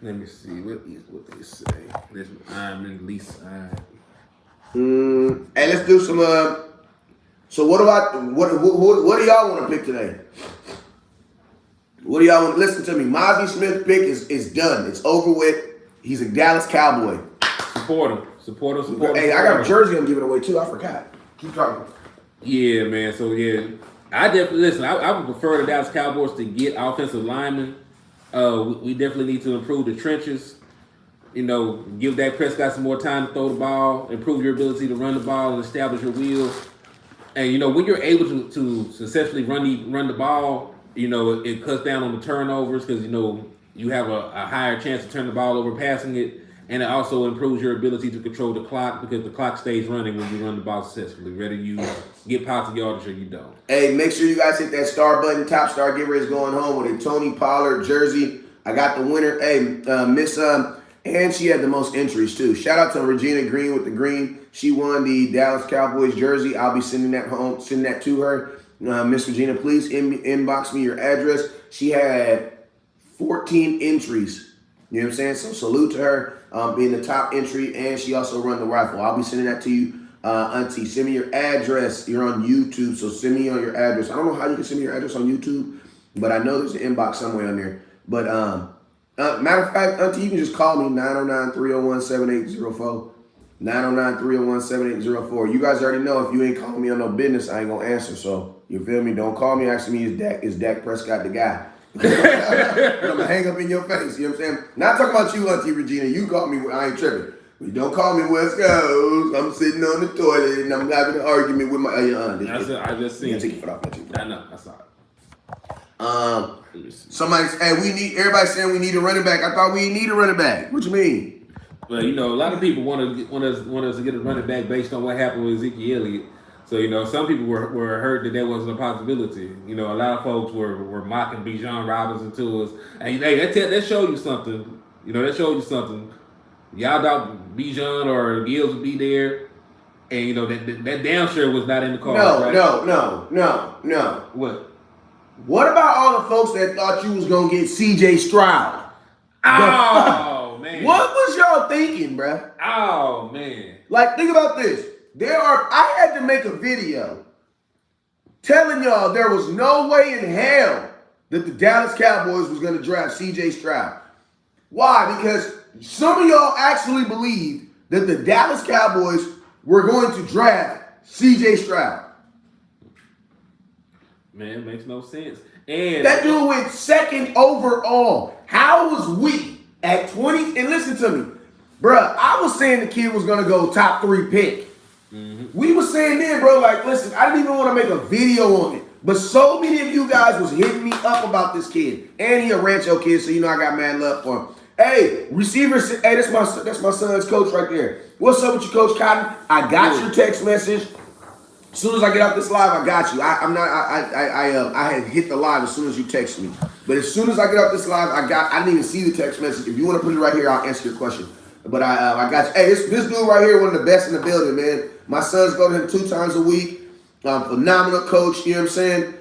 Let me see what they say. This I'm in least. Hey, let's do some. So what do y'all want to pick today? What do y'all want? Listen to me. Mozzie Smith pick is done. It's over with. He's a Dallas Cowboy. Support him. Hey, I got a jersey I'm giving away too. I forgot. Keep talking. Yeah, man. So yeah, I definitely listen. I would prefer the Dallas Cowboys to get offensive linemen. We definitely need to improve the trenches. You know, give Dak Prescott some more time to throw the ball, improve your ability to run the ball, and establish your wheels. And you know, when you're able to successfully run the ball, you know, it cuts down on the turnovers because you know you have a higher chance to turn the ball over passing it, and it also improves your ability to control the clock because the clock stays running when you run the ball successfully, whether you get positive yardage or you don't. Hey, make sure you guys hit that star button. Top Star Giver is going home with a Tony Pollard jersey. I got the winner. Hey, Miss and she had the most entries too. Shout out to Regina Green with the green. She won the Dallas Cowboys jersey. I'll be sending that to her. Miss Regina, please inbox me your address. She had 14 entries. You know what I'm saying? So salute to her being the top entry, and she also run the raffle. I'll be sending that to you, Auntie. Send me your address. You're on YouTube, so send me on your address. I don't know how you can send me your address on YouTube, but I know there's an inbox somewhere on there. But matter of fact, Auntie, you can just call me 909-301-7804. 909-301-7804. You guys already know if you ain't calling me on no business, I ain't gonna answer. So you feel me? Don't call me asking me is Dak Prescott the guy? I'm gonna hang up in your face. You know what I'm saying? Not talking about you, Auntie Regina. You call me. I ain't tripping. But don't call me West Coast. I'm sitting on the toilet and I'm having an argument with my. I just seen. Take your foot off that. I know. I saw it. Everybody's saying we need a running back. I thought we didn't need a running back. What you mean? Well, you know, a lot of people want us to get a running back based on what happened with Ezekiel Elliott. So, you know, some people were hurt that wasn't a possibility. You know, a lot of folks were mocking Bijan Robinson to us. And hey, that showed you something. You know, that showed you something. Y'all thought Bijan or Gills would be there. And, you know, that damn sure was not in the cards, right? No. What? What about all the folks that thought you was going to get C.J. Stroud? Oh, man. What was y'all thinking, bruh? Oh, man. Like, think about this. I had to make a video telling y'all there was no way in hell that the Dallas Cowboys was going to draft C.J. Stroud. Why? Because some of y'all actually believed that the Dallas Cowboys were going to draft C.J. Stroud. Man, it makes no sense. And that dude went second overall. How was we at 20? And listen to me, bruh, I was saying the kid was going to go top 3 pick. Mm-hmm. We were saying then, bro, like, listen, I didn't even want to make a video on it. But so many of you guys was hitting me up about this kid. And he a Rancho kid, so you know I got mad love for him. Hey, receivers, hey, that's my son's coach right there. What's up with you, Coach Cotton? I got your text message. As soon as I get off this live, I got you. I had hit the live as soon as you text me. But as soon as I get off this live, I didn't even see the text message. If you want to put it right here, I'll answer your question. But I got you. Hey, this dude right here, one of the best in the building, man. My sons go to him 2 times a week. Phenomenal coach, you know what I'm saying?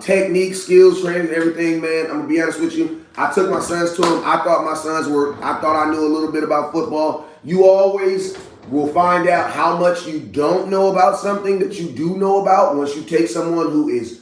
Technique, skills, training, everything, man. I'm going to be honest with you. I took my sons to him. I thought I knew a little bit about football. You always will find out how much you don't know about something that you do know about once you take someone who is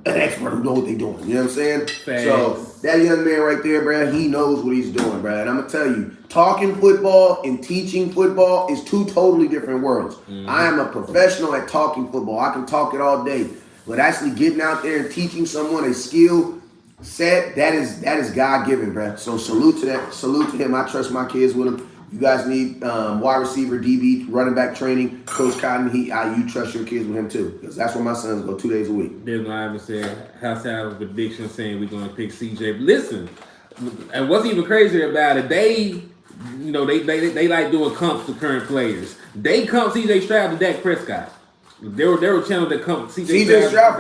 an expert who know what they doing. You know what I'm saying? Facts. So that young man right there, bro, he knows what he's doing, bro. And I'm gonna tell you, talking football and teaching football is two totally different worlds. I am a professional at talking football. I can talk it all day, but actually getting out there and teaching someone a skill set, that is God given, bro. So salute to that. Salute to him. I trust my kids with him. You guys need wide receiver, DB, running back training. Coach Cotton, you trust your kids with him too, because that's where my sons go 2 days a week. There's Ivan said, house out of prediction saying we're going to pick CJ. But listen, and what's even crazier about it, they like doing comps to current players. They comp CJ Stroud to Dak Prescott. There were channels that come CJ Stroud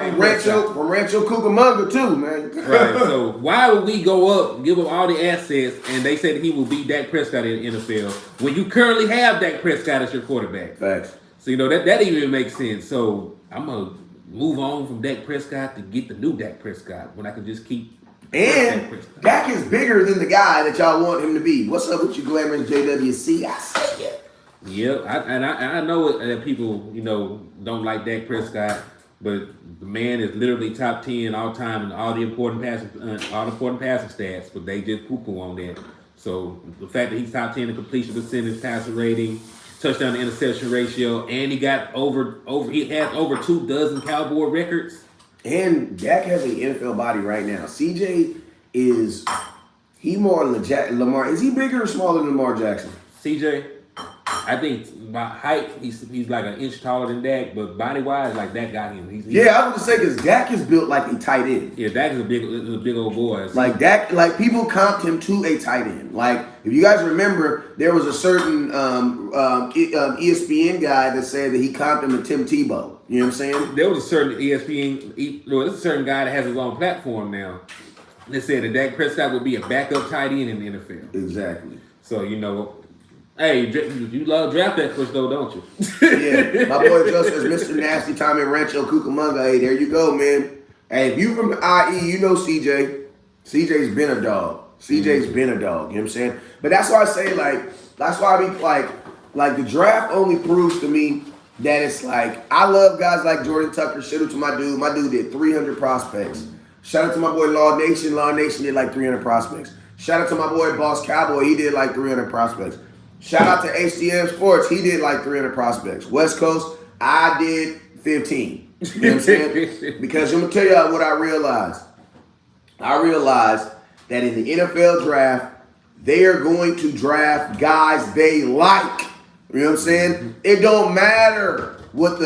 from Rancho Cucamonga too, man. Right. So why would we go up, give him all the assets, and they say that he will beat Dak Prescott in the NFL when you currently have Dak Prescott as your quarterback? Facts. So that even makes sense. So I'm gonna move on from Dak Prescott to get the new Dak Prescott when I can just keep. And Dak is bigger than the guy that y'all want him to be. What's up with you, glamorous JWC? I say it. Yep, I know that people, don't like Dak Prescott, but the man is literally top 10 all time in all the important passing stats, but they just poo-poo on that. So the fact that he's top 10 in completion percentage, passer rating, touchdown to interception ratio, and he got he has over 24 Cowboy records. And Dak has an NFL body right now. CJ he more Lamar? Is he bigger or smaller than Lamar Jackson? CJ. I think by height, he's like an inch taller than Dak, but body-wise, like Dak got him. Yeah, I was gonna say because Dak is built like a tight end. Yeah, Dak is a big old boy. So. Like Dak, like people comped him to a tight end. Like if you guys remember, there was a certain ESPN guy that said that he comped him to Tim Tebow. You know what I'm saying? There was a certain there's a certain guy that has his own platform now that said that Dak Prescott would be a backup tight end in the NFL. Exactly. So hey, you love draft experts though, don't you? Yeah, my boy Joseph is Mr. Nasty Time in Rancho Cucamonga. Hey, there you go, man. Hey, if you from the IE, you know CJ. CJ's been a dog. CJ's been a dog. You know what I'm saying? But that's why I say, that's why I be like the draft only proves to me that it's like, I love guys like Jordan Tucker. Shout out to my dude. My dude did 300 prospects. Shout out to my boy Law Nation. Law Nation did like 300 prospects. Shout out to my boy Boss Cowboy. He did like 300 prospects. Shout out to HTM Sports. He did like 300 prospects. West Coast, I did 15. You know what I'm saying? Because I'm going to tell y'all what I realized. I realized that in the NFL draft, they are going to draft guys they like. You know what I'm saying? It don't matter what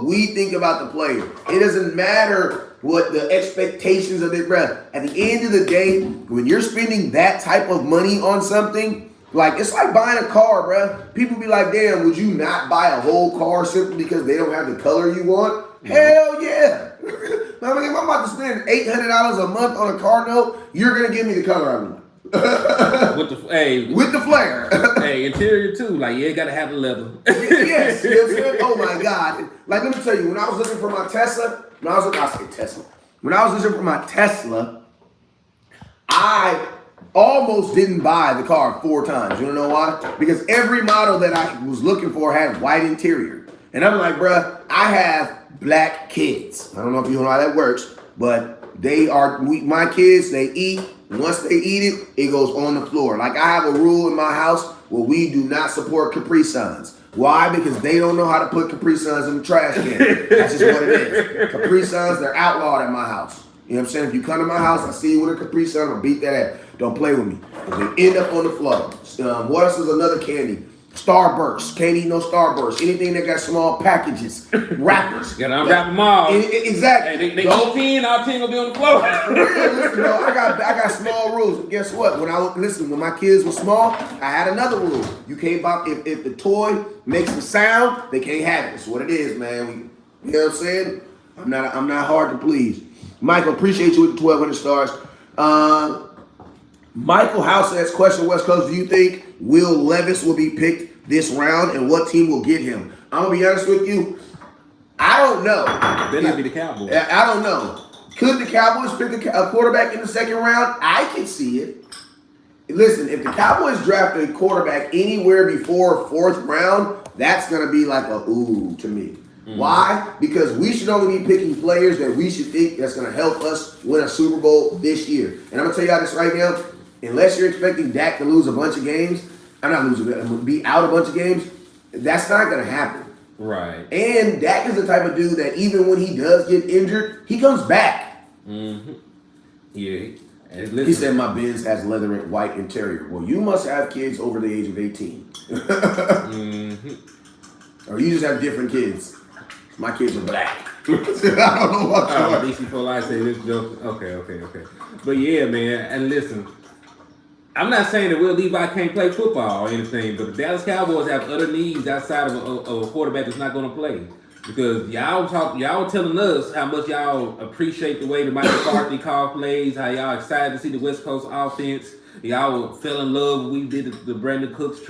we think about the player. It doesn't matter what the expectations of the draft. At the end of the day, when you're spending that type of money on something, like, it's like buying a car, bruh. People be like, damn, would you not buy a whole car simply because they don't have the color you want? Hell yeah. I mean, if I'm about to spend $800 a month on a car note, you're going to give me the color I want. With the flare. Hey, interior too. Like, it got to have the leather. Yes. You know what I'm saying? Oh, my God. Like, let me tell you, when I was looking for my Tesla, when I was looking for my Tesla, I almost didn't buy the car 4 times. You don't know why? Because every model that I was looking for had white interior. And I'm like, bruh, I have black kids. I don't know if you know how that works, but my kids, they eat. Once they eat it, it goes on the floor. Like, I have a rule in my house where we do not support Capri Suns. Why? Because they don't know how to put Capri Suns in the trash can. That's just what it is. Capri Suns, they're outlawed at my house. You know what I'm saying? If you come to my house, I see you with a Capri Sun, I'll beat that ass. Don't play with me. They end up on the floor. What else is another candy? Starburst. Can't eat no Starburst. Anything that got small packages. Wrappers. Gotta unwrap them all. Exactly. Hey, they go 10, all 10 will be on the floor. Listen, bro, I got small rules. And guess what? When my kids were small, I had another rule. You can't buy, if the toy makes a sound, they can't have it. That's what it is, man. You know what I'm saying? I'm not hard to please. Michael, appreciate you with the 1,200 stars. Michael House asks question, West Coast, do you think Will Levis will be picked this round and what team will get him? I'm going to be honest with you. I don't know. Better not be the Cowboys. I don't know. Could the Cowboys pick a quarterback in the second round? I can see it. Listen, if the Cowboys draft a quarterback anywhere before 4th round, that's going to be like a ooh to me. Why? Because we should only be picking players that we should think that's going to help us win a Super Bowl this year. And I'm going to tell y'all this right now. Unless you're expecting Dak to lose a bunch of games, I'm not losing, be out a bunch of games, that's not going to happen. Right. And Dak is the type of dude that even when he does get injured, he comes back. Mm-hmm. Yeah. He said my Benz has leather and white interior. Well, you must have kids over the age of 18. Or you just have different kids. My kids are black. I don't know what DC for life say this joke. Okay. But yeah, man, and listen, I'm not saying that Will Levi can't play football or anything, but the Dallas Cowboys have other needs outside of a quarterback that's not going to play. Because y'all telling us how much y'all appreciate the way the Mike McCarthy call plays, how y'all excited to see the West Coast offense. Y'all fell in love when we did the Brandon Cooks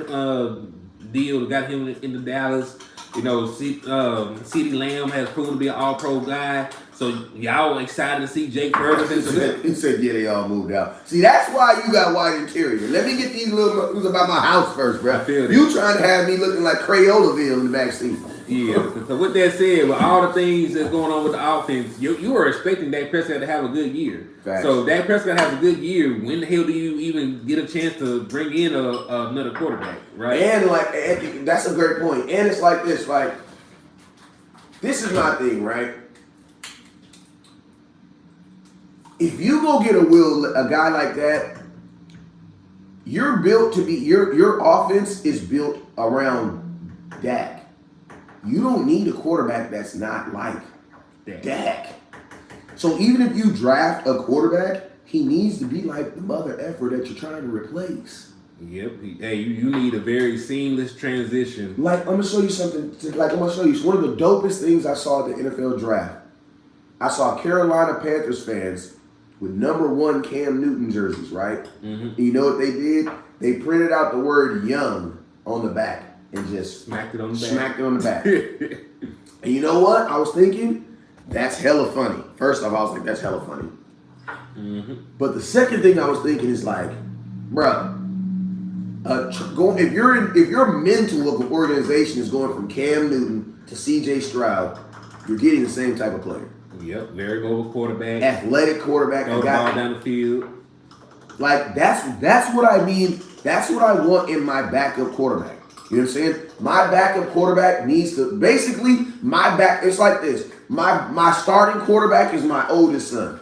deal that got him into Dallas. You know, CeeDee Lamb has proven to be an all-pro guy. So y'all excited to see Jake Ferguson. He said, yeah, they all moved out. See, that's why you got white interior. Let me get these little news about my house first, bro. You trying to have me looking like Crayolaville in the backseat. Yeah, so with that said, with all the things that's going on with the offense, you are expecting Dak Prescott to have a good year. Facts. So Dak Prescott has a good year. When the hell do you even get a chance to bring in another quarterback, right? And that's a great point. And it's like this, like, this is my thing, right? If you go get a guy like that, you're built to be your offense is built around Dak. You don't need a quarterback that's not like Dak. So even if you draft a quarterback, he needs to be like the mother effer that you're trying to replace. Yep. Hey, you need a very seamless transition. Like, I'm going to show you something. Like, I'm going to show you one of the dopest things I saw at the NFL draft. I saw Carolina Panthers fans with number 1 Cam Newton jerseys, right? Mm-hmm. And you know what they did? They printed out the word young on the back and just smacked it on the back. And you know what? I was thinking, that's hella funny. First off, I was like, that's hella funny. Mm-hmm. But the second thing I was thinking is like, bruh, if your mental of the organization is going from Cam Newton to C.J. Stroud, you're getting the same type of player. Yep, very mobile quarterback, athletic quarterback, throw the ball down the field. Like that's what I mean. That's what I want in my backup quarterback. You know what I'm saying? My backup quarterback needs to basically it's like this. My starting quarterback is my oldest son.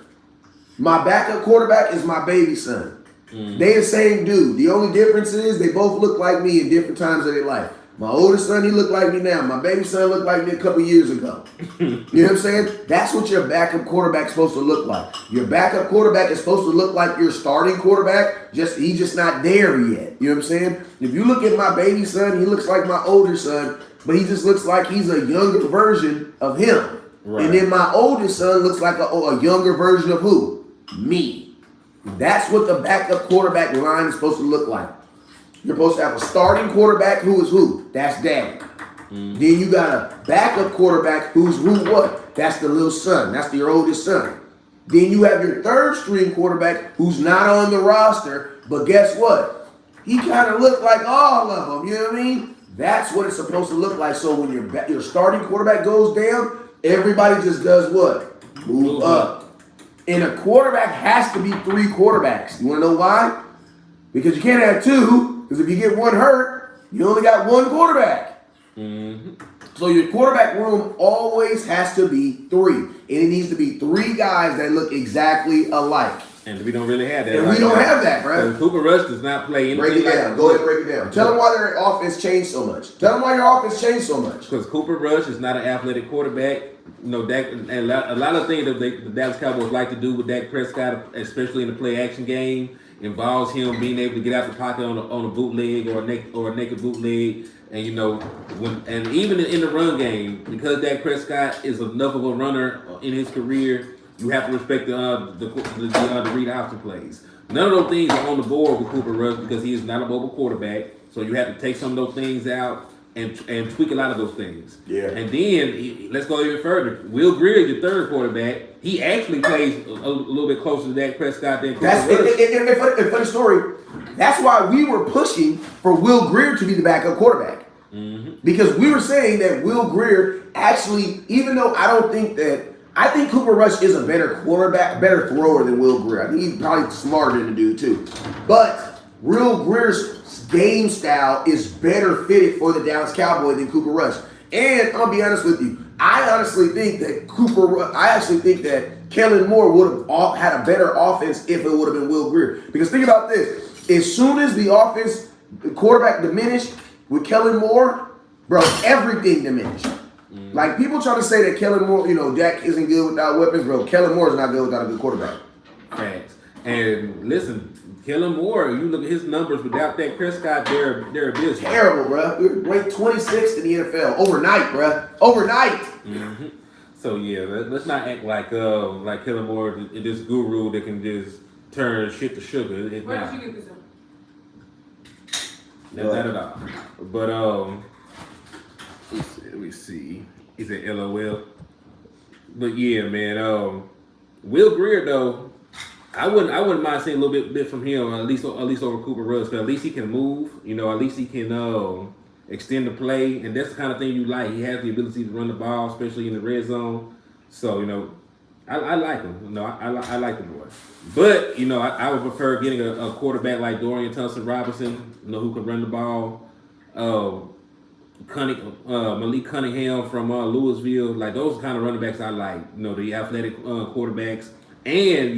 My backup quarterback is my baby son. They the same dude. The only difference is they both look like me in different times of their life. My oldest son, he look like me now. My baby son looked like me a couple years ago. You know what I'm saying? That's what your backup quarterback's supposed to look like. Your backup quarterback is supposed to look like your starting quarterback. He's just not there yet. You know what I'm saying? If you look at my baby son, he looks like my older son, but he just looks like he's a younger version of him. Right. And then my oldest son looks like a younger version of who? Me. That's what the backup quarterback line is supposed to look like. You're supposed to have a starting quarterback who is who? That's Dak. Then you got a backup quarterback who's who what? That's the little son. That's your oldest son. Then you have your third string quarterback who's not on the roster, but guess what? He kind of looked like all of them. You know what I mean? That's what it's supposed to look like. So when your starting quarterback goes down, everybody just does what? Move up. And a quarterback has to be 3 quarterbacks. You want to know why? Because you can't have 2. Because if you get one hurt, you only got 1 quarterback. Mm-hmm. So your quarterback room always has to be 3. And it needs to be 3 guys that look exactly alike. And we don't really have that. And we don't have that, bro. Cooper Rush does not play anything. Break it down. Go ahead and break it down. Tell them why their offense changed so much. Tell them why your offense changed so much. Because Cooper Rush is not an athletic quarterback. You know, Dak, and a lot of things that the Dallas Cowboys like to do with Dak Prescott, especially in the play-action game, involves him being able to get out the pocket on a bootleg or a naked bootleg, and you know, and even in the run game, because Dak Prescott is enough of a runner in his career, you have to respect the read option plays. None of those things are on the board with Cooper Rush because he is not a mobile quarterback. So you have to take some of those things out and tweak a lot of those things. Yeah. And then let's go even further. Will Greer, your third quarterback, he actually plays a little bit closer to Dak Prescott than Cooper Rush. And funny story. That's why we were pushing for Will Greer to be the backup quarterback. Mm-hmm. Because we were saying that Will Greer actually, even though I think Cooper Rush is a better quarterback, better thrower than Will Grier. I think he's probably smarter than the dude too. But Will Grier's game style is better fitted for the Dallas Cowboys than Cooper Rush. And I'll be honest with you, I honestly think that Kellen Moore would have had a better offense if it would have been Will Grier. Because think about this. As soon as the quarterback diminished with Kellen Moore, bro, everything diminished. Like, people try to say that Kellen Moore, Dak isn't good without weapons, bro. Kellen Moore is not good without a good quarterback. Facts. And listen, Kellen Moore, you look at his numbers without Dak Prescott, they're abysmal. Terrible, bro. We were ranked 26th in the NFL overnight, bro. Overnight. Mm-hmm. So yeah, let's not act like Kellen Moore is this guru that can just turn shit to sugar. Where did you get this from? Not at all. But let me see. Is it LOL? But yeah, man. Will Grier though, I wouldn't mind seeing a little bit from him, at least over Cooper Rush, because at least he can move. At least he can extend the play, and that's the kind of thing you like. He has the ability to run the ball, especially in the red zone. So I like him. I like the boy. But I would prefer getting a quarterback like Dorian Thompson-Robinson, who can run the ball. Malik Cunningham from Louisville, like those kind of running backs I like. The athletic quarterbacks. And if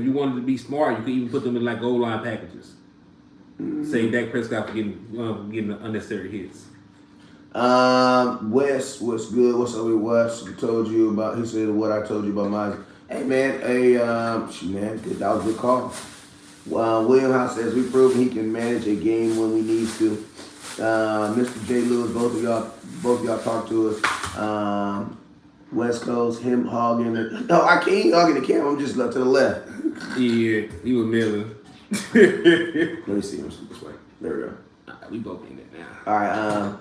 you wanted to be smart, you could even put them in like goal line packages. Save Dak Prescott for getting unnecessary hits. Wes, what's good? What's up with Wes? He said what I told you about mine. Hey man, man, that was a good call. William House says we've proven he can manage a game when we need to. Mr. J. Lewis, both of y'all talk to us. West Coast, him hogging it. No, I can't hogging the camera. I'm just to the left. Yeah, he was milling. Let me see him this way. There we go. We both in it now. All right,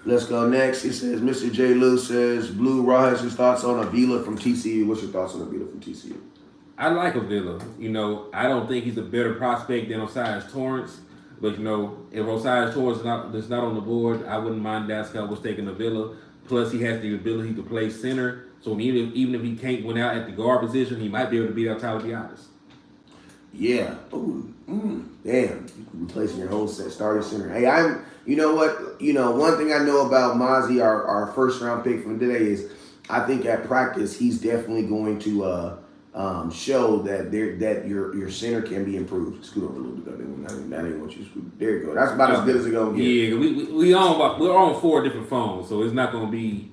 let's go next. He says, Mr. J. Lewis says, Blue Raw has his thoughts on Avila from TCU. What's your thoughts on Avila from TCU? I like Avila. I don't think he's a better prospect than Osiris Torrance. But if Osiris Torrance is not on the board, I wouldn't mind Dallas Cowboys taking Avila. Plus, he has the ability to play center. So even if he can't win out at the guard position, he might be able to beat out Tyler Giannis. Yeah. Ooh. Damn. Replacing your whole starting center. Hey, you know what? One thing I know about Mozzie, our first round pick from today, is I think at practice he's definitely going to show that your center can be improved. Scoot over a little bit. That ain't what you scoot. There you go. That's about as good as it's gonna get. Yeah, we're on 4 different phones, so it's not gonna be,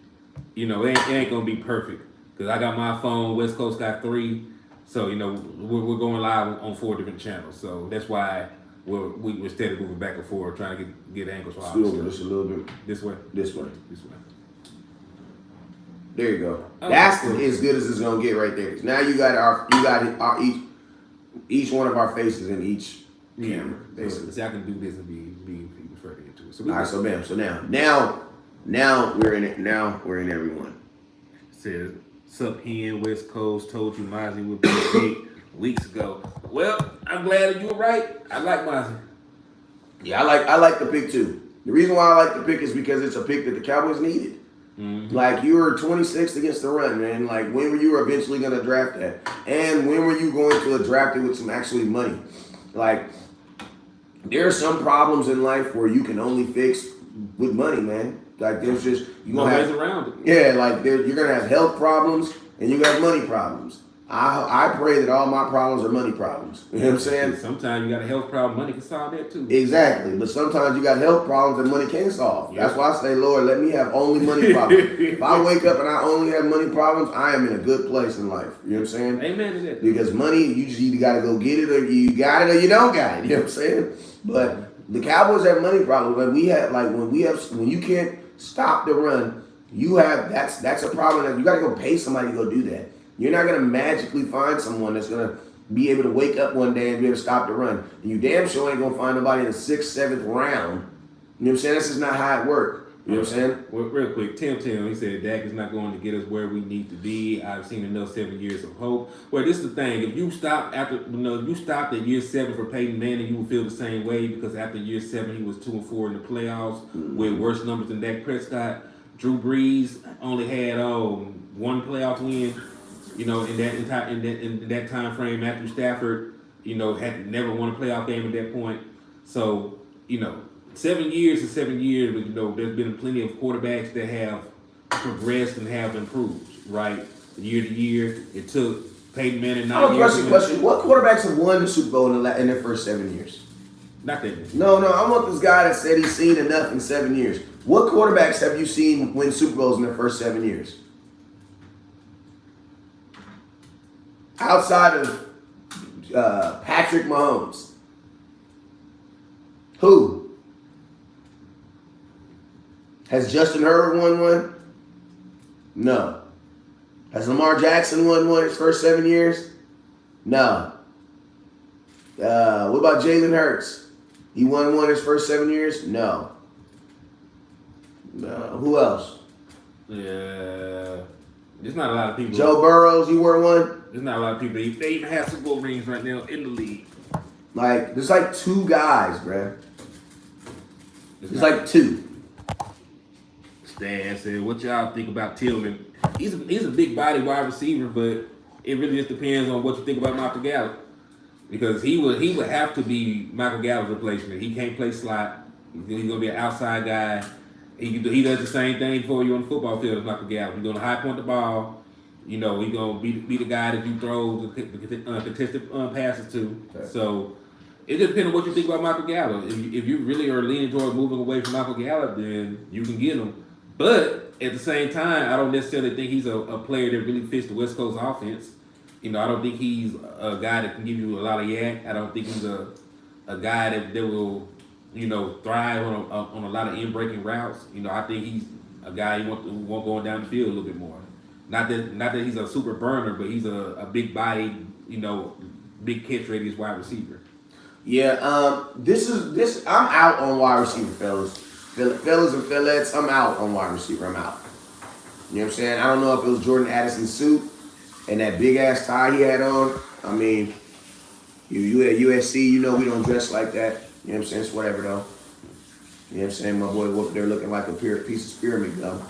it ain't gonna be perfect. Cause I got my phone, West Coast got 3, so we're going live on 4 different channels. So that's why we're steady moving back and forth, trying to get angles. Scoot over just a little bit. This way. This way. There you go. That's as good as it's gonna get right there. Cause now you got each one of our faces in each camera. Basically. See, I can do this and be further into it. So all right. So bam. So now we're in it. Now we're in everyone. Says, sup, Hen, West Coast. Told you Mozzie would be a pick weeks ago. Well, I'm glad that you were right. I like Mozzie. Yeah, I like the pick too. The reason why I like the pick is because it's a pick that the Cowboys needed. Mm-hmm. Like, you were 26th against the run, man. Like, when were you eventually going to draft that? And when were you going to draft it with some actually money? Like, there are some problems in life where you can only fix with money, man. Like, there's just, you're going to have around it. Yeah, like, you're going to have health problems and you got money problems. I pray that all my problems are money problems. You know what I'm saying? Sometimes you got a health problem, money can solve that too. Exactly. But sometimes you got health problems that money can't solve. Yep. That's why I say, Lord, let me have only money problems. If I wake up and I only have money problems, I am in a good place in life. You know what I'm saying? Amen to that. Because money, you just either got to go get it or you got it or you don't got it. You know what I'm saying? But the Cowboys have money problems. When you can't stop the run, that's a problem. You got to go pay somebody to go do that. You're not going to magically find someone that's going to be able to wake up one day and be able to stop the run. And you damn sure ain't going to find nobody in the 6th, 7th round. You know what I'm saying? This is not how it works. You know what I'm saying? Well, real quick, Tim, he said Dak is not going to get us where we need to be. I've seen enough 7 years of hope. Well, this is the thing. If you stop at year 7 for Peyton Manning, you will feel the same way because after year 7, he was 2-4 in the playoffs with worse numbers than Dak Prescott. Drew Brees only had one playoff win. You know, in that time frame, Matthew Stafford, you know, had never won a playoff game at that point. So, you know, 7 years is 7 years, but you know, there's been plenty of quarterbacks that have progressed and have improved, right? Year to year. It took Peyton Manning 9 years. Question. What quarterbacks have won the Super Bowl in their first 7 years? Not that many. No. I want this guy that said he's seen enough in 7 years. What quarterbacks have you seen win Super Bowls in their first 7 years? Outside of Patrick Mahomes. Who? Has Justin Herbert won one? No. Has Lamar Jackson won one his first 7 years? No. What about Jalen Hurts? He won one his first 7 years? No. Who else? Yeah. There's not a lot of people. Joe Burrows, he won one? There's not a lot of people. They even have Super Bowl rings right now in the league. Like, there's like 2 guys, bruh. There's like 2. Stan said, what y'all think about Tillman? He's a big body wide receiver, but it really just depends on what you think about Michael Gallup. Because he would have to be Michael Gallup's replacement. He can't play slot. He's gonna be an outside guy. He does the same thing for you on the football field as Michael Gallup. He's gonna high point the ball. You know, he's gonna be the guy that you throw the contested passes to. Okay. So it just depends on what you think about Michael Gallup. If you really are leaning toward moving away from Michael Gallup, then you can get him. But at the same time, I don't necessarily think he's a player that really fits the West Coast offense. You know, I don't think he's a guy that can give you a lot of yak. I don't think he's a guy that will, you know, thrive on a lot of in-breaking routes. You know, I think he's a guy who want going down the field a little bit more. Not that he's a super burner, but he's a big body, you know, big catch radius wide receiver. Yeah, this. I'm out on wide receiver, fellas. Fellas and fellettes, I'm out on wide receiver. I'm out. You know what I'm saying? I don't know if it was Jordan Addison's suit and that big ass tie he had on. I mean, you at USC, you know we don't dress like that. You know what I'm saying? It's whatever though. You know what I'm saying? My boy up there looking like a piece of spearmint gum.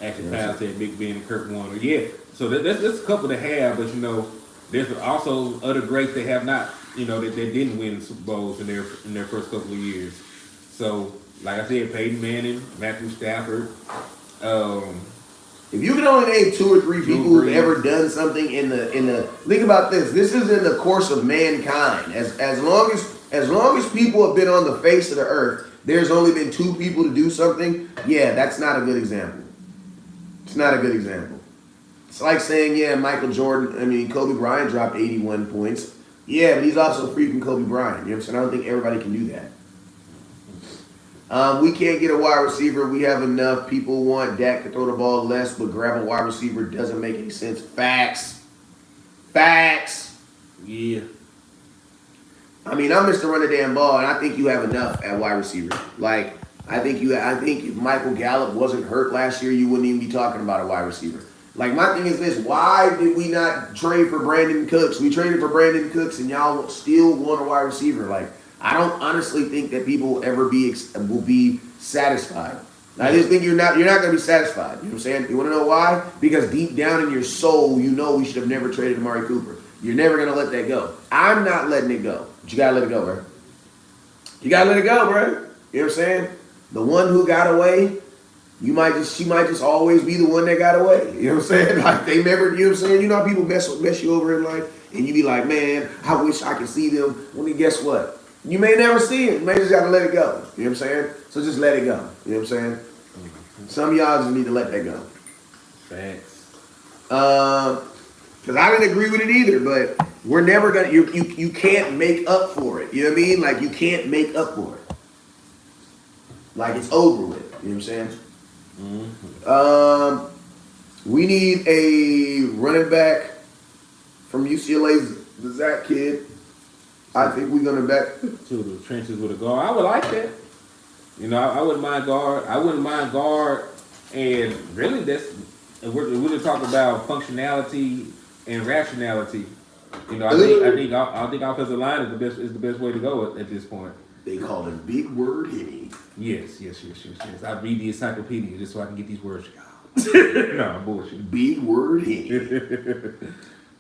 Actually, Powell said Big Ben and Kurt Warner. Yeah, so that's a couple to have, but you know, there's also other greats that have not, you know, that didn't win Super Bowls in their first couple of years. So, like I said, Peyton Manning, Matthew Stafford. If you can only name 2 or 3 people who've ever done something in the think about this. This is in the course of mankind. As long as people have been on the face of the earth, there's only been 2 people to do something. Yeah, that's not a good example. It's not a good example. It's like saying, yeah, Kobe Bryant dropped 81 points. Yeah, but he's also freaking Kobe Bryant. You know what I'm saying? I don't think everybody can do that. We can't get a wide receiver. We have enough. People want Dak to throw the ball less, but grab a wide receiver doesn't make any sense. Facts. Yeah. I mean, I'm Mr. Run the damn ball, and I think you have enough at wide receiver. Like, I think if Michael Gallup wasn't hurt last year, you wouldn't even be talking about a wide receiver. Like, my thing is this: why did we not trade for Brandon Cooks? We traded for Brandon Cooks, and y'all still want a wide receiver. Like, I don't honestly think that people will ever be satisfied. I just think you're not going to be satisfied. You know what I'm saying? You want to know why? Because deep down in your soul, you know we should have never traded Amari Cooper. You're never going to let that go. I'm not letting it go. But you got to let it go, bro. You got to let it go, bro. You know what I'm saying? The one who got away, she might just always be the one that got away. You know what I'm saying? Like, they never, you know what I'm saying? You know how people mess you over in life? And you be like, man, I wish I could see them. Well, then guess what? You may never see it. You may just got to let it go. You know what I'm saying? So just let it go. You know what I'm saying? Some of y'all just need to let that go. Facts. Because I didn't agree with it either, but we're never going to, you can't make up for it. You know what I mean? Like, you can't make up for it. Like, it's over with. You know what I'm saying? Mm-hmm. We need a running back from UCLA's the Zach kid. I think we're gonna back to the trenches with a guard. I would like that. You know, I wouldn't mind guard. And really, we're just talking about functionality and rationality. You know, I think offensive line is the best way to go at this point. They call him Big Word Hitty. Yes. I read the encyclopedia just so I can get these words. No, bullshit. Big Word Hitty.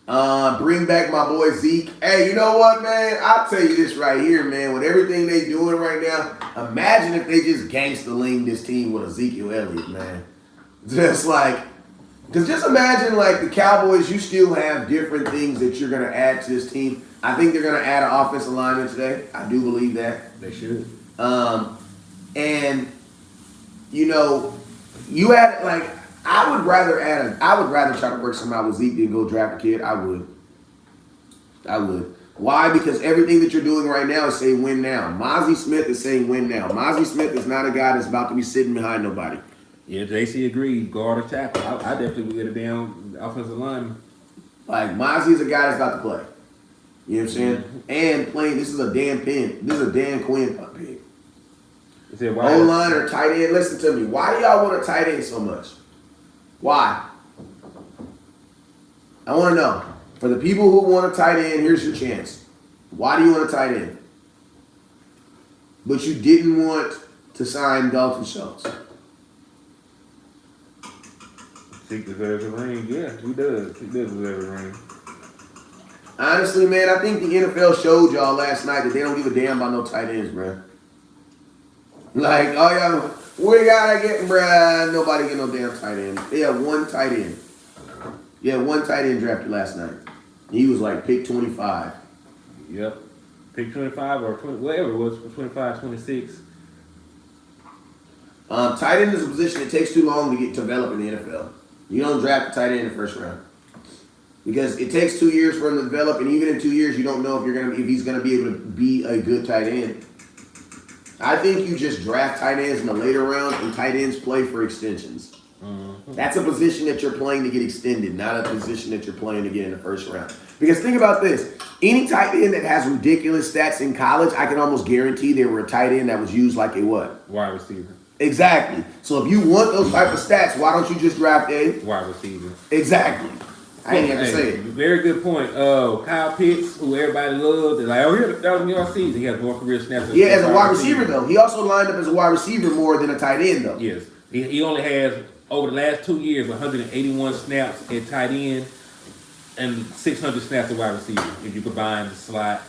Bring back my boy Zeke. Hey, you know what, man? I'll tell you this right here, man. With everything they doing right now, imagine if they just gangster leaned this team with Ezekiel Elliott, man. Just like, because just imagine, like, the Cowboys, you still have different things that you're going to add to this team. I think they're going to add an offensive lineman today. I do believe that. They should. And, you know, you add, like, I would rather try to work something out with Zeke than go draft a kid. I would. Why? Because everything that you're doing right now is saying win now. Mozzie Smith is saying win now. Mozzie Smith is not a guy that's about to be sitting behind nobody. Yeah, JC agreed. Guard or tackle. I definitely would get a damn offensive lineman. Like, Mozzie is a guy that's about to play. You know what I'm saying? Mm-hmm. And playing, this is a Dan Quinn pick. Why? O-line or tight end. Listen to me. Why do y'all want a tight end so much? Why? I want to know. For the people who want a tight end, here's your chance. Why do you want a tight end? But you didn't want to sign Dalton Schultz. He deserves a ring. Yeah, he does. He does deserve a ring. Honestly, man, I think the NFL showed y'all last night that they don't give a damn about no tight ends, bro. Like, oh yeah, we gotta get, bruh. Nobody get no damn tight end. They had one tight end. Yeah, one tight end drafted last night. He was like pick 25. Yep. Pick 25 or 20, whatever it was, 25, 26. Tight end is a position that takes too long to get developed in the NFL. You don't draft a tight end in the first round. Because it takes 2 years for him to develop, and even in 2 years, you don't know if he's gonna be able to be a good tight end. I think you just draft tight ends in the later rounds, and tight ends play for extensions. Mm-hmm. That's a position that you're playing to get extended, not a position that you're playing to get in the first round. Because think about this. Any tight end that has ridiculous stats in college, I can almost guarantee they were a tight end that was used like a what? Wide receiver. Exactly. So if you want those type of stats, why don't you just draft a wide receiver? Exactly. I ain't have to say it. Very good point. Kyle Pitts, who everybody loved, they're like, oh, here, that was in your season. He has more career snaps. Yeah, as a wide receiver, though. He also lined up as a wide receiver more than a tight end, though. Yes. He only has, over the last 2 years, 181 snaps at tight end and 600 snaps at wide receiver. If you combine the slot,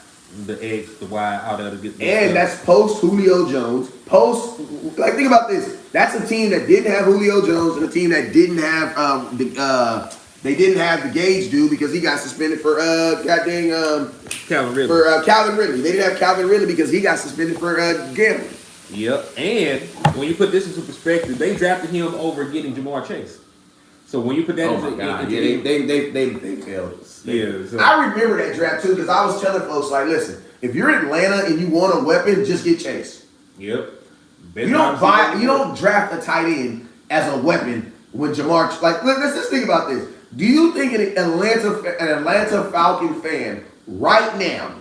the X, the Y, all that. And that's post Julio Jones. Think about this. That's a team that didn't have Julio Jones and a team that didn't have they didn't have the Gage dude because he got suspended for Calvin Ridley. For Calvin Ridley. They didn't have Calvin Ridley because he got suspended for gambling. Yep. And when you put this into perspective, they drafted him over getting Jamar Chase. So when you put that they failed us. So. I remember that draft too because I was telling folks like, listen, if you're Atlanta and you want a weapon, just get Chase. Yep. You don't draft a tight end as a weapon when Jamar. Like, let's just think about this. Do you think an Atlanta Falcon fan right now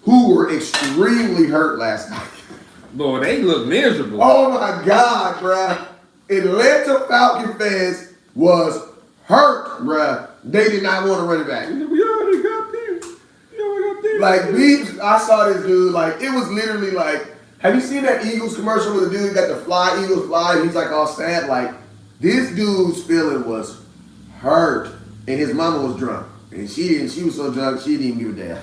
who were extremely hurt last night? Lord, they look miserable. Oh my God, bruh. Atlanta Falcon fans was hurt, bruh. They did not want to run it back. We already got this. Like, I saw this dude, like, it was literally like, have you seen that Eagles commercial where the dude got the Eagles fly, and he's like all sad? Like, this dude's feeling was hurt, and his mama was drunk. And she was so drunk, she didn't give a damn.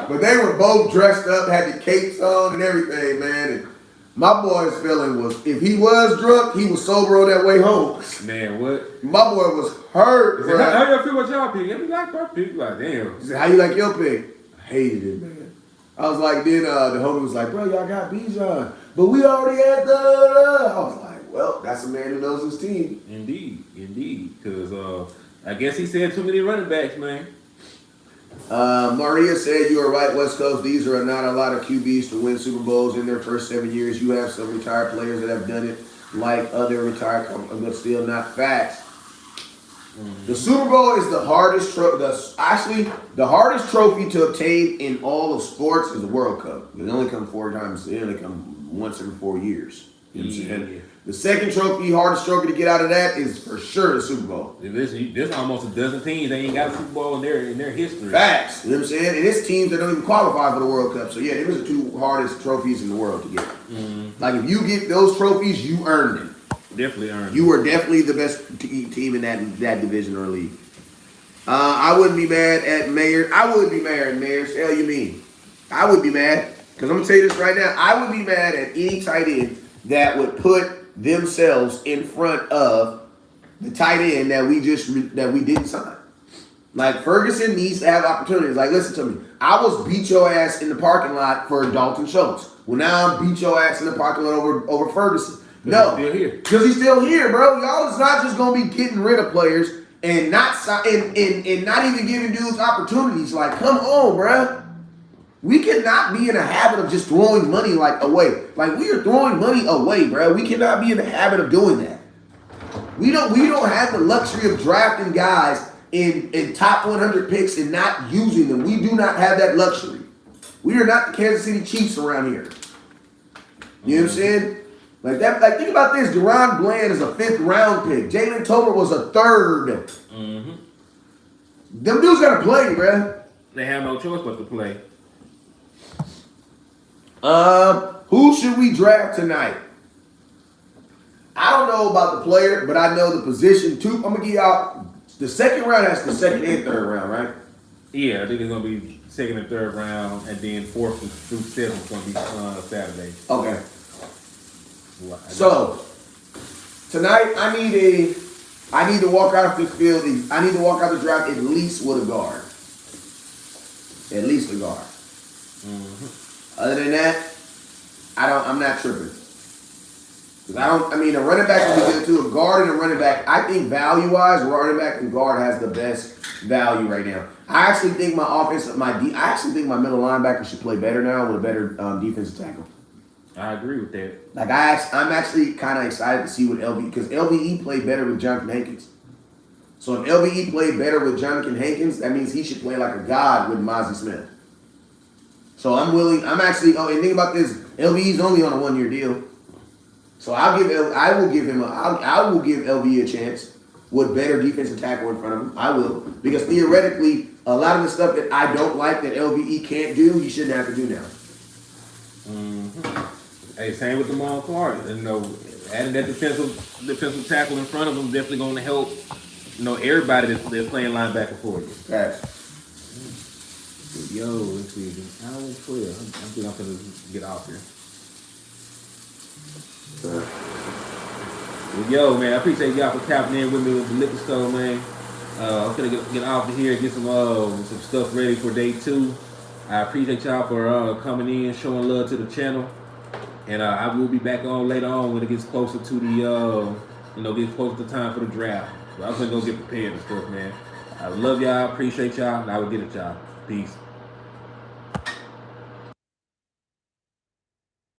But they were both dressed up, had the capes on and everything, man. And my boy's feeling was, if he was drunk, he was sober on that way home. Man, what? My boy was hurt, bro. How y'all feel about y'all pick? Let me like my pick. Like, damn. He said, how you like your pick? I hated it, man. I was like, then the homie was like, bro, y'all got Bijan. But we already had I was like, well, that's a man who knows his team. Indeed. Because I guess he said too many running backs, man. Maria said, you are right, West Coast. These are not a lot of QBs to win Super Bowls in their first 7 years. You have some retired players that have done it like other retired, but still not facts. Mm-hmm. The Super Bowl is the hardest the hardest trophy to obtain in all of sports is the World Cup. It only comes 4 times. It only comes once every 4 years. You know what I'm saying? The second trophy, hardest trophy to get out of that is for sure the Super Bowl. There's almost a dozen teams that ain't got a Super Bowl in their history. Facts. You know what I'm saying? And it's teams that don't even qualify for the World Cup. So yeah, it was the two hardest trophies in the world to get. Like if you get those trophies, you earned them. Definitely earned. You were definitely the best team in that division or league. I wouldn't be mad at Mayor. I would be mad at Mayor. Hell, you mean? I would be mad because I'm gonna tell you this right now. I would be mad at any tight end that would put themselves in front of the tight end that we didn't sign. Like Ferguson needs to have opportunities. Like listen to me. I was beat your ass in the parking lot for Dalton Schultz. Well, now I'm beat your ass in the parking lot over Ferguson. No, because he's still here, bro. Y'all is not just gonna be getting rid of players and not and not even giving dudes opportunities. Like, come on, bro. We cannot be in a habit of just throwing money away. Like we are throwing money away, bro. We cannot be in the habit of doing that. We don't have the luxury of drafting guys in top 100 picks and not using them. We do not have that luxury. We are not the Kansas City Chiefs around here. You know what I'm saying? Like that. Like think about this. Deron Bland is a 5th round pick. Jalen Tolbert was a 3rd. Them dudes gotta play, bro. They have no choice but to play. Who should we draft tonight? I don't know about the player, but I know the position too. I'm gonna give y'all the second round. That's the second and third round, right? Yeah, I think it's gonna be second and third round, and then 4th through 7th is gonna be Saturday. Okay. So tonight I need to walk out of this field. I need to walk out the draft at least with a guard. At least a guard. Other than that, I'm not tripping. A running back would be good too. A guard and a running back. I think value-wise, running back and guard has the best value right now. I actually think my middle linebacker should play better now with a better defensive tackle. I agree with that. Like I'm actually kind of excited to see what because LVE played better with Jonathan Hankins. So if LVE played better with Jonathan Hankins, that means he should play like a god with Mozzie Smith. So and think about this, LVE's only on a 1-year deal. So I will give LVE a chance with better defensive tackle in front of him. I will. Because theoretically, a lot of the stuff that I don't like that LVE can't do, he shouldn't have to do now. Hey, same with Damon Clark. Adding that defensive tackle in front of him definitely going to help. Everybody that's playing linebacker for you. Right. Yo, let's see. Hour 12. I think I'm gonna get off here. Well, yo, man, I appreciate y'all for tapping in with me with the liquor store, man. I'm gonna get off of here and get some stuff ready for day 2. I appreciate y'all for coming in, showing love to the channel, and I will be back on later on when it gets closer to gets closer to time for the draft. So I'm gonna go get prepared and stuff, man. I love y'all, appreciate y'all, and I will get it, y'all. Peace.